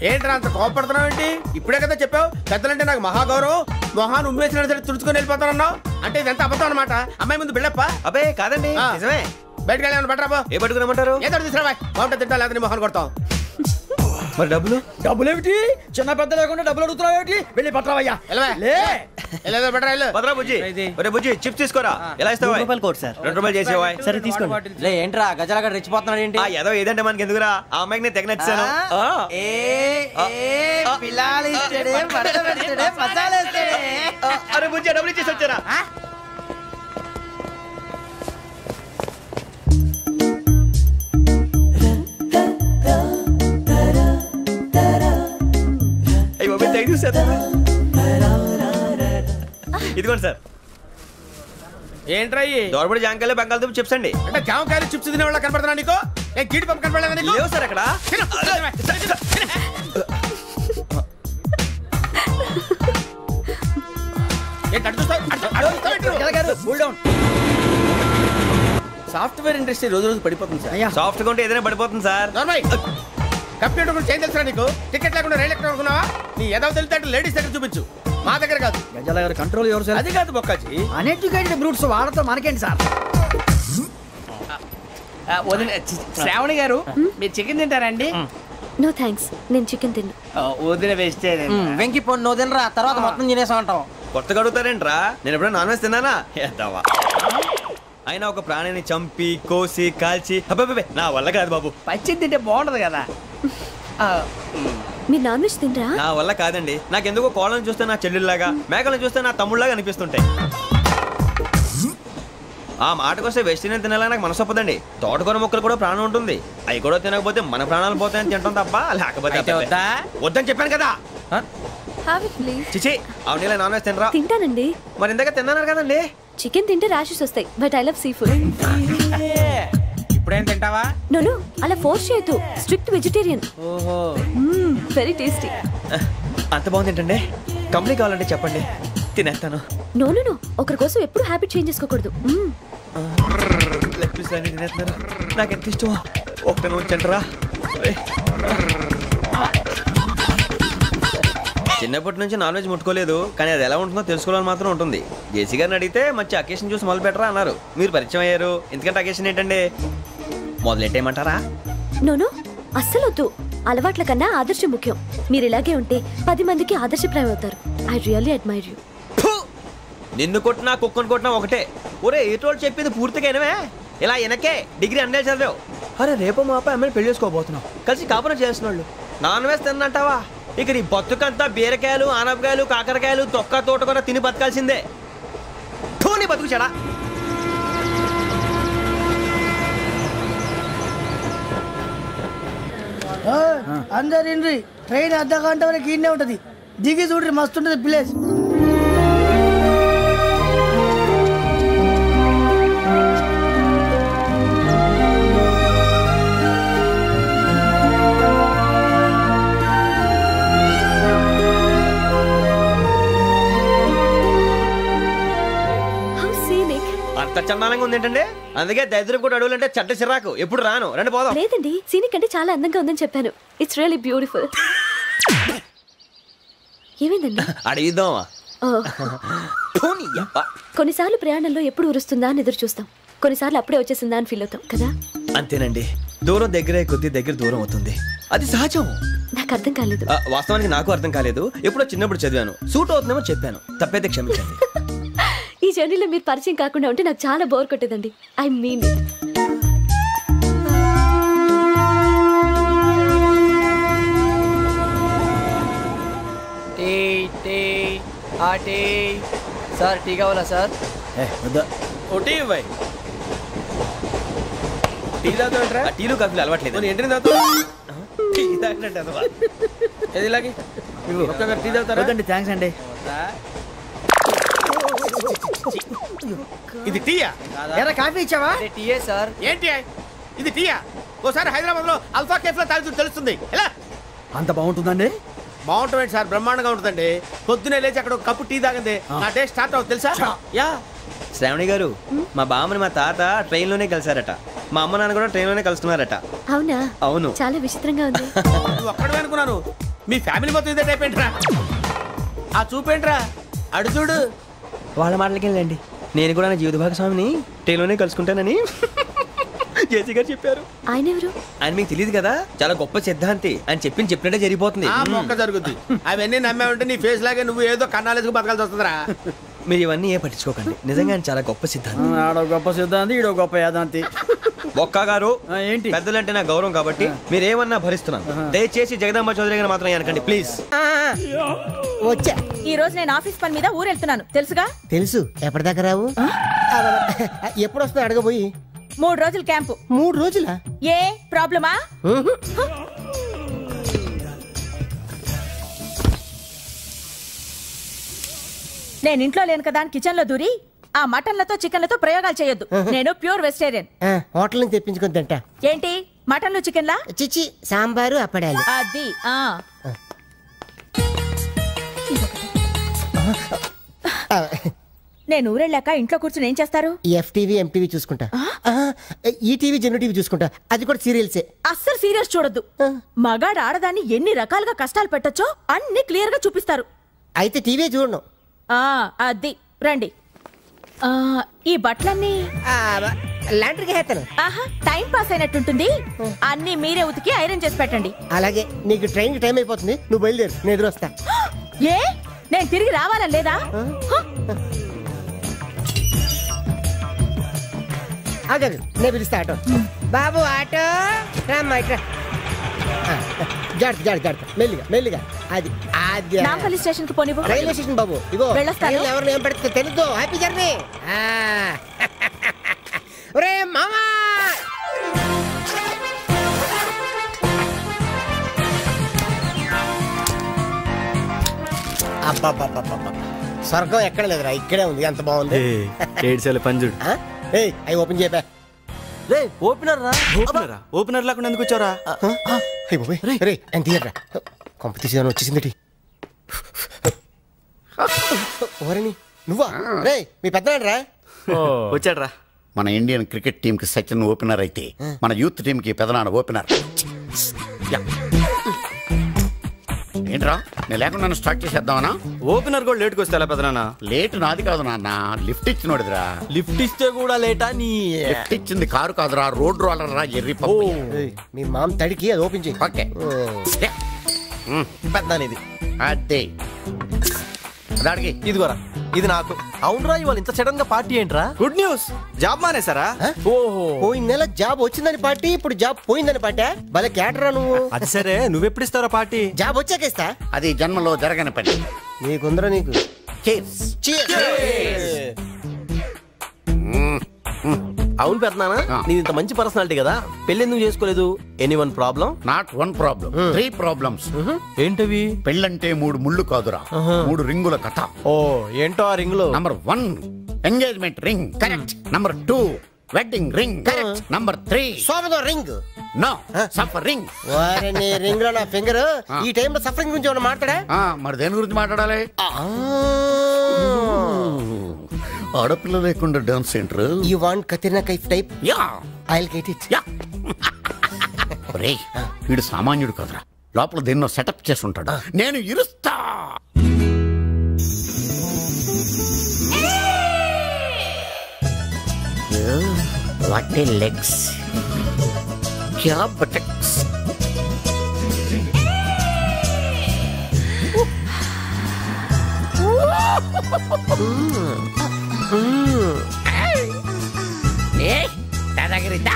ఏంట్రా అంత కోపడుతున్నావు ఏంటి? ఇప్పుడే కదా చెప్పావు పెద్దలంటే నాకు మహాగౌరవం, మొహాన్ని ఉమ్మేసిన సరే తుడుచుకొని వెళ్ళిపోతానన్నావు. అంటే ఇదంతా అబద్ధం అనమాట. అమ్మాయి ముందు బిల్డప్ప?
అబ్బే కాదండి, నిజమే.
బయటకు వెళ్ళాను బట్రాబో.
ఏ పట్టుకురమ్మంటారు?
ఏదో తీసుకురా. బాగుంటుంది తింటా, లేదా మొహాన్ని కొడతాం.
మరి డబ్బులు
ఏమిటి? చిన్న పెద్ద లేకుండా డబ్బులు అడుగుతున్నావు ఏమిటి? వెళ్ళి పట్టరావయ్యా.
బుజ్జి చిప్స్ తీసుకోరా. ఎలా ఇస్తావా?
Court sir.
2 రూపాయలు చేసేవా?
సరే తీసుకోండి.
ఏంట్రా గజాల గారు రెచ్చిపోతున్నాడు ఏంటి? ఏదో ఏదంటే మనకి ఎందుకురా? ఆ అమ్మాయికి నేను తెగ నచ్చాను. అరే బుజ్జి డబ్బులు ఇచ్చేసి వచ్చారా? ఇదిగోండి సార్.
ఏంట్రా
దోరబడి జాంకాయలు బంగాళదుంప చిప్స్ అండి.
అంటే జామకాయలు చిప్స్ తినే వాళ్ళ కనపడుతున్నా నీకు? ఏ గీడి పంప కనపడలేదా నీకు?
లేవు సార్ అక్కడ.
సాఫ్ట్వేర్ ఇండస్ట్రీ రోజు రోజు పడిపోతుంది సార్.
సాఫ్ట్ గా ఉంటే ఏదైనా పడిపోతుంది సార్.
కంప్యూటర్ గురించి ఏం తెలుసా నీకు? టికెట్ లేకుండా రైలు ఎక్కడ అనుకున్నావా? నీ ఏదో తెలితే లేడీస్ దగ్గర చూపించు, మా దగ్గర కాదు.
గజాల గారు కంట్రోల్ ఎవరు సార్?
అది కాదు బొక్కాజీ.
అన్ఎడ్యుకేటెడ్ బ్రూట్స్ వాడతాం మనకేంటి సార్?
శ్రావణి గారు మీరు చికెన్ తింటారండి?
నో థ్యాంక్స్, నేను చికెన్ తిన్ను.
వదిన వేస్తే
వెంకి పొన్ను నువ్వు తినరా, తర్వాత మొత్తం తినేసా ఉంటాం.
కొత్తగా అడుగుతారేంట్రా? నేను ఎప్పుడైనా నాన్ వెజ్ తిన్నానా? ఎద్దావా. అయినా ఒక ప్రాణిని చంపి కోసి కాల్చి అబ్బే నా వల్ల కాదు బాబు.
పచ్చి తింటే బాగుంటది కదా.
మీరు నాన్ వెజ్ తినరా?
నా వల్ల కాదండి. నాకెందుకో కోళ్ళని చూస్తే నా చెల్లెళ్ళలాగా, మేకలను చూస్తే నా తమ్ముళ్ళలాగా అనిపిస్తుంటాయి. ఆ మాటకొస్తే వెస్టిరియన్ తినాలని నాకు మనసు ఒప్పదండి. తోటకూర మొక్కలు కూడా ప్రాణం ఉంటుంది. అవి కూడా తినకపోతే మన ప్రాణాలు పోతాయని తింటాం తప్ప లేకపోతే వద్దని చెప్పాను కదా. చిచి అవునీ నాన్ వెజ్ తినరా?
తింటానండి.
మరి ఇందాక తిన్నాను కదండి.
చికెన్ తింటే ర్యాషెస్ వస్తాయి, but I love sea food.
ఇప్పుడేం తింటావా?
నో అలా ఫోర్స్ చేయొద్దు. Strict vegetarian. ఓహో వెరీ టేస్టీ.
అంత బాగుంది ఏంటండి? కంపెనీ కావాలంటే చెప్పండి, తినేస్తాను.
నో ఒకరి కోసం ఎప్పుడు హ్యాబిట్ చేంజ్ చేసుకోకూడదు.
లెగ్ పీస్ అన్ని తినేస్తున్నారు. నాకు ఎంత ఇష్టమో. ఒకటి ఉంచండిరా. చిన్నప్పటి నుంచి నాన్ వెజ్ ముట్టుకోలేదు, కానీ అది ఎలా ఉంటుందో తెలుసుకోవాలని మాత్రం ఉంటుంది. జేసీ గారిని అడిగితే మంచి అకేషన్ చూసి మొదలు పెట్టరా అన్నారు. మీరు పరిచయం అయ్యారు, ఎందుకంటే అకేషన్ ఏంటండి? మొదలెట్టేయమంటారా?
నో అస్సలు వద్దు. అలవాట్ల కన్నా ఆదర్శం ముఖ్యం. మీరు ఇలాగే ఉంటే 10 మందికి ఆదర్శప్రాయం అవుతారు. I really admire you.
నిన్ను కొట్టినా కుక్కను కొట్టినా ఒకటే. ఒరే ఏటోళ్ళు చెప్పింది పూర్తిగా వినవే. ఇలా వెనకే డిగ్రీ అన్నే చదివావు. అరే రేపు మా అబ్బాయి అమ్మని పెళ్లి చేసుకోబోతున్నావు, కలిసి కాపురం చేస్తున్నాళ్ళు. Non veg తిన్నంటావా? ఇక నీ బతుకంతా బీరకాయలు, ఆనపకాయలు, కాకరకాయలు, తొక్క తోట కూడా తిని బతకాల్సిందే. నీ బతుకు చెడా.
అందరు ఇండ్రి, ట్రైన్ అర్ధ గంట వరకు ఇన్నే ఉంటది. దిగి చూడ్రి, మస్తు ఉంటది ప్లేస్.
అంత చందానంగా ఉంది ఏంటండి? అందుకే దరిద్రం కూడా అడవులంటే చెడ్డ చిరాకు. ఎప్పుడు రాను, రండి పోదాం.
లేదండి, సీనిక్ అంటే చాలా అందంగా ఉందని చెప్పాను. It's really beautiful. ఏమైందండి?
అడిగిద్దామా?
కొన్నిసార్లు ప్రయాణంలో ఎప్పుడు ఉరుస్తుందా అని ఎదురు చూస్తాం, కొన్నిసార్లు అప్పుడే వచ్చేసిందా అని ఫీల్ అవుతాం కదా.
అంతేనండి, దూరం దగ్గరే కొద్ది దగ్గర దూరం అవుతుంది, అది సహజం.
నాకు అర్థం కాలేదు.
వాస్తవానికి నాకు అర్థం కాలేదు. ఎప్పుడో చిన్నప్పుడు చదివాను, సూట్ అవుతుందేమో చెప్పాను, తప్పైతే క్షమించండి.
ఈ జర్నీలో మీరు పరిచయం కాకుండా ఉంటే నాకు చాలా బోర్ కొట్టేదండి. I mean it.
Sir tea కావాలా సార్?
టీ ఇవ్వాయి. టీ తాగుతాంట్రా? టీలు కాఫీలు అలవాట్లేదు. ఏంటి తాగుతావు? టీ తాగినట్టు అదవా. ఏది ఇలాగే టీ తాగుతారా?
థ్యాంక్స్ అండి.
ఇది టీయా?
ఎరా కాఫీ ఇచ్చావా?
టీయే సార్. ఏంటి ఇది టీయా? ఓసారి హైదరాబాద్ లో అల్ఫా కేఫ్ లో తాగుతూ తెలుస్తుంది. ఎలా
అంత బాగుంటుందండి?
బాగుంటుంది సార్, బ్రహ్మాండంగా ఉంటుందండి. పొద్దునే లేచి అక్కడ ఒక కప్పు టీ తాగింది నా డే స్టార్ట్ అవుతుంది తెలుసా?
యా శ్రావణి గారు, మా బామ్మని మా తాత ట్రైన్ లోనే కలిసారట, మా అమ్మ నాన్న కూడా ట్రైన్ లోనే కలుస్తున్నారట.
అవునా?
అవును.
చాలా విచిత్రంగా ఉంది.
నువ్వు ఒక్కడే అనుకున్నాను, మీ ఫ్యామిలీ మొత్తం ఇదే టైప్ ఏంట్రా? ఆ చూపేంట్రా, అడు చూడు.
వాళ్ళ మాటలకి వెళ్ళండి, నేను కూడా నా జీవిత భాగస్వామిని ట్రైన్ లోనే కలుసుకుంటానని జేసీ గారు చెప్పారు.
ఆయన ఎవరు?
ఆయన మీకు తెలియదు కదా, చాలా గొప్ప సిద్ధాంతి అని చెప్పినట్టే జరిగిపోతుంది.
మొక్క జరుగుద్ది. అవన్నీ నమ్మే ఉంటే నీ ఫేస్ లాగే నువ్వు ఏదో కన్నాలేసుకు బతకాల్సి వస్తుందిరా.
మీరు ఇవన్నీ ఏ పట్టించుకోకండి, నిజంగా ఆయన చాలా గొప్ప సిద్ధాంతి.
ఆడో గొప్ప సిద్ధాంతి, ఈడో గొప్ప యాదాంతి.
ఒక్క గారు ఏంటి, పెద్దలంటే నా గౌరవం కాబట్టి మీరేమన్నా భరిస్తున్నాను. దయచేసి జగదాంబ చౌదరి గారు మాత్రం అనకండి ప్లీజ్.
వచ్చా. ఈ రోజు నేను ఆఫీస్ పని మీద ఊరు వెళ్తున్నాను, తెలుసుగా?
తెలుసు. ఎప్పటిదాకా రావు? ఎప్పుడు వస్తుంది అడగబోయి?
3 రోజులు క్యాంపు.
3 రోజులా?
ఏ ప్రాబ్లమా? నేను ఇంట్లో లేను కదా అని కిచెన్ లో దూరి ఆ మటన్లతో చికెన్లతో ప్రయోగాలు చేయొద్దు. నేను ప్యూర్ వెజిటేరియన్.
హోటల్ నుంచి తెప్పించుకొని తింటా.
ఏంటి మటన్లు చికెన్లా?
చిచి, సాంబారు అప్పడాలు.
అది నేను ఊరెళ్ళాక ఇంట్లో కూర్చుని ఏం చేస్తారు?
ఎఫ్టీవీ ఎంటీవీ చూసుకుంటా. ఈటీవీ జెన్యూ టీవీ చూసుకుంటా, అది కూడా సీరియల్సే.
అస్సలు సీరియల్స్ చూడొద్దు. మగాడు ఆడదాన్ని ఎన్ని రకాలుగా కష్టాలు పెట్టొచ్చో అన్ని క్లియర్ గా చూపిస్తారు.
అయితే టీవీ చూడను.
అది రండి. ఈ బట్టలన్నీ
లాండ్రీకి వేస్తాను.
టైం పాస్ అయినట్టుంటుంది, అన్ని మీరే ఉతికి ఐరన్ చేసి పెట్టండి.
అలాగే. నీకు ట్రైన్ కి టైం అయిపోతుంది, నువ్వు బయలుదేరు, నేను ఎదురొస్తా.
ఏ నేను తిరిగి రావాలని లేదా?
నేను పిలుస్తా ఆటో. బాబు ఆటో రామ్మా, ఇట్రా. జాగ్రత్త జాగ్రత్త జాగ్రత్త, మెల్లిగా మెల్లిగా. అది అది
నాంపల్లి స్టేషన్ కి పోనివ్వు.
రైల్వే స్టేషన్ బాబు. ఇగో ఎవరు ఏం పెడితే తెలుద్దు. Happy journey. ఒరే మామా, అబ్బా స్వర్గం ఎక్కడ లేదురా, ఇక్కడే ఉంది. ఎంత బాగుంది.
పంజుడు
అవి ఓపెన్ చేయబా.
ఓపెనర్ రా. ఓపెనర్ లేకుండా ఎందుకు వచ్చారా?
రే ఎంత తీయరా, కొంప తీసేదాన్ని వచ్చేసింది. ఓరని నువ్వా? రే మీ పెద్దనాడు రా.
వచ్చాడు రా.
మన ఇండియన్ క్రికెట్ టీమ్ కి సచిన్ ఓపెనర్ అయితే మన యూత్ టీమ్ కి పెదనాన్న ఓపెనర్. ఏంట్రా, నేను లేకుండా నన్ను స్టార్ట్ చేసేద్దామనా?
ఓపెనర్ కూడా లేట్కి వస్తే పెదనాన్న.
లేట్ నాది కాదు నాన్న, లిఫ్ట్ ఇచ్చినోడిదిరా.
లిఫ్ట్ ఇస్తే కూడా లేటా? నీ
లిఫ్ట్ ఇచ్చింది కారు కాదురా, రోడ్ రోలర్ రా. ఎర్రి పప్పు.
మీ మామ తడికి అది ఓపెన్ చేయి.
ఓకే
పెద్దనిది
అదే అడిగి
ఇదిగోరా.
ఇది నాకు. అవునరా ఇవాళ ఇంత సడన్ గా పార్టీ ఏంట్రా? గుడ్ న్యూస్, జాబ్ మానేసారా?
ఓహో, పోయిన నెల జాబ్ వచ్చిందని పార్టీ, ఇప్పుడు జాబ్ పోయిందని పార్టీ. భలే క్యాటరా నువ్వు.
అది సరే, నువ్వెప్పుడు ఇస్తారా పార్టీ?
జాబ్ వచ్చాకేస్తా.
అది జన్మలో జరగని పని.
నీకుందరా నీకు.
అవును పెద్దనానా, నీది ఇంత మంచి పర్సనాలిటీ కదా, పెళ్లి ఎందుకు చేసుకోలేదు? Any one problem?
Not one problem, 3 problems.
ఏంటవి?
పెళ్ళంటే 3 ముళ్ళు కాదురా, 3 రింగుల కథ.
ఓ ఏంటో ఆ రింగులు?
Number 1 engagement ring, correct. Number 2 wedding ring, correct. Number 3
సోమదో రింగ్.
No, suffering.
వారిని రింగ్ లో నా ఫింగర్. ఈ టైంలో సఫరింగ్ గురించి ఏమైనా మాట్లాడా?
మరి దేని గురించి మాట్లాడాలి? ఆడపిల్ల లేకుండా dance centre.
You want Katrina Kaif type?
Yeah,
I will get it.
Yeah. రే, వీడు సామాన్యుడు కదరా, లోపల దేన్నో సెటప్ చేసి ఉంటాడు. నేను ఇరుస్తా.
వాట్ ఏ లెగ్స్,
క్యా బటక్స్.
దాదాగిరి దా.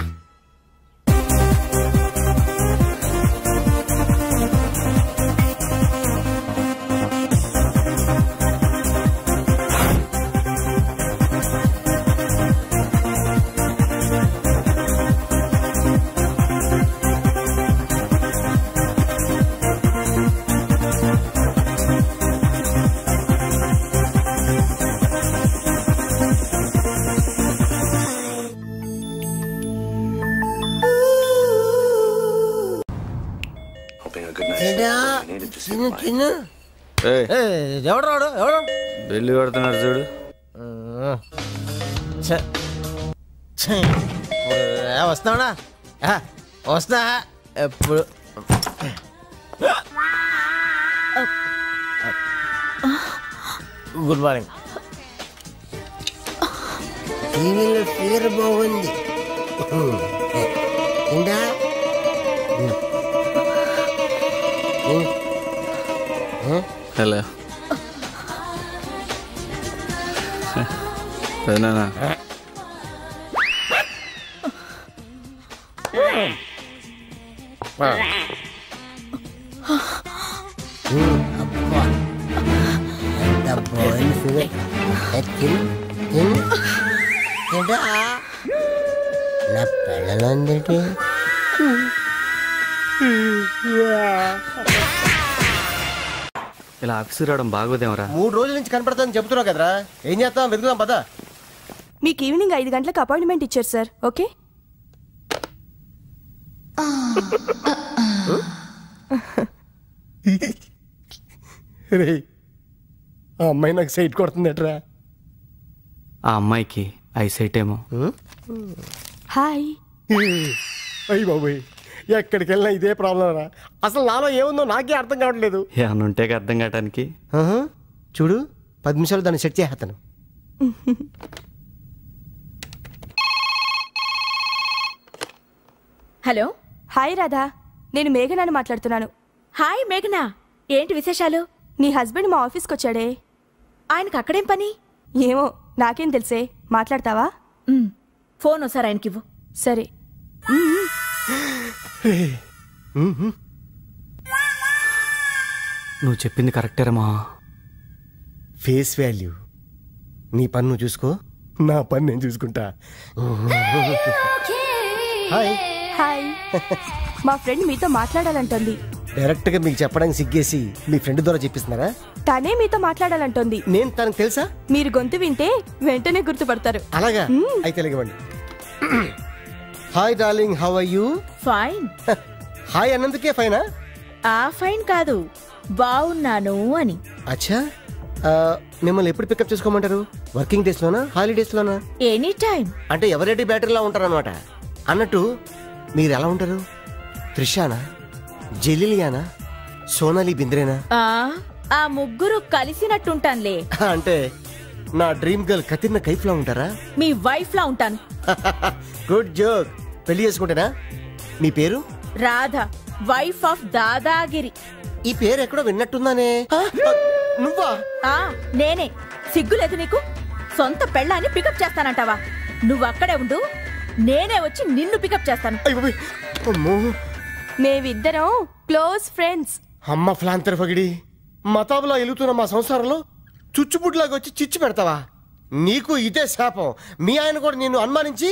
ఎవడు రాడు? ఎవడు
బెల్లి కొడుతున్నాడు చూడు.
వస్తున్నాడా? వస్తా. ఎప్పుడు గుడ్ మార్నింగ్.
టీవీలో ఫిగర్ బాగుంది. ఇందా
హలో పెదనాన్న,
నా పిల్లలందరికీ
ఇలా ఆఫీసు రావడం బాగోదేమరా?
3 రోజుల నుంచి కనపడతానని చెప్తున్నావు కదరా, ఏం చేస్తాం? వెతుకుదాం పద.
మీకు ఈవినింగ్ 5 గంటలకు అపాయింట్మెంట్ ఇచ్చారు సార్. ఓకే.
ఆ అమ్మాయి నాకు సైట్ కొడుతుందట్రా.
ఆ అమ్మాయికి ఐసైట్ ఏమో.
హాయ్.
అయ్యి బాబోయ్, ఎక్కడికి వెళ్ళినా ఇదే ప్రాబ్లం రా. అసలు నాలో ఏముందో నాకే అర్థం కావట్లేదు.
ఏమన్నా ఉంటే అర్థం కావటానికి.
చూడు, 10 నిమిషాలు దాన్ని సెట్ చేస్తాను.
హలో.
హాయ్ రాధా, నేను మేఘనాని మాట్లాడుతున్నాను.
హాయ్ మేఘనా, ఏంటి విశేషాలు?
నీ హస్బెండ్ మా ఆఫీస్కి వచ్చాడే.
ఆయనకు అక్కడేం పని?
ఏమో నాకేం తెలుసే. మాట్లాడతావా?
ఫోన్ ఒకసారి ఆయనకి ఇవ్వు.
సరే.
నువ్వు చెప్పింది కరెక్టేరమ్మా.
Face value. నీ పని నువ్వు చూసుకో, నా పని నేను చూసుకుంటా. హాయ్.
హాయ్. మా ఫ్రెండ్ మీతో మాట్లాడాలంటోంది.
డైరెక్ట్ గా మీకు చెప్పడానికి సిగ్గేసి మీ ఫ్రెండ్ ద్వారా చెప్పిస్తున్నారా?
తనే మీతో మాట్లాడాలంటోంది.
నేను తనకు తెలుసా?
మీరు గొంతు వింటే వెంటనే గుర్తుపడతారు.
అలాగా? అయితే లేవండి. Hi darling, how are you?
Fine.
Hi అన్నందుకే ఫైనా?
ఫైన్ కాదు, బాగున్నాను అని.
అచ్చా, మిమ్మల్ని ఎప్పుడు పికప్ చేసుకోమంటారు? వర్కింగ్ డేస్ లోనా, హాలిడేస్ లోనా?
Any time.
అంటే ఎవరెడీ బ్యాటరీలా ఉంటారు అనమాట. అన్నట్టు మీరు ఎలా ఉంటారు? త్రిషానా, జెలిలియానా, సోనాలి బింద్రేనా?
ఆ ముగ్గురు కలిసినట్టుంటానులే.
అంటే నా డ్రీమ్ గర్ల్ కత్రినా కైఫ్ లా ఉంటారా?
మీ వైఫ్ లా ఉంటాను.
Good joke. పెళ్లి చేసుకుంటేనా? మీ పేరు?
Radha, wife of dadagiri.
ఈ పేరు ఎక్కడో విన్నట్టుందానే. నువ్వా?
నేనే. సిగ్గులేదు నీకు? సొంత పెళ్ళాన్ని పికప్ చేస్తానంటావా? నువ్వు అక్కడే ఉండు, నేనే వచ్చి నిన్ను పికప్ చేస్తాను.
మేమిద్దరం క్లోజ్ ఫ్రెండ్స్.
అమ్మ ఫ్లాంతర్ ఫగిడి, మతాబులా ఎలుగుతున్న మా సంసారంలో చుచ్చుపుట్లాగా వచ్చి చిచ్చు పెడతావా? నీకు ఇదే శాపం. మీ ఆయన కూడా నిన్ను అనుమానించి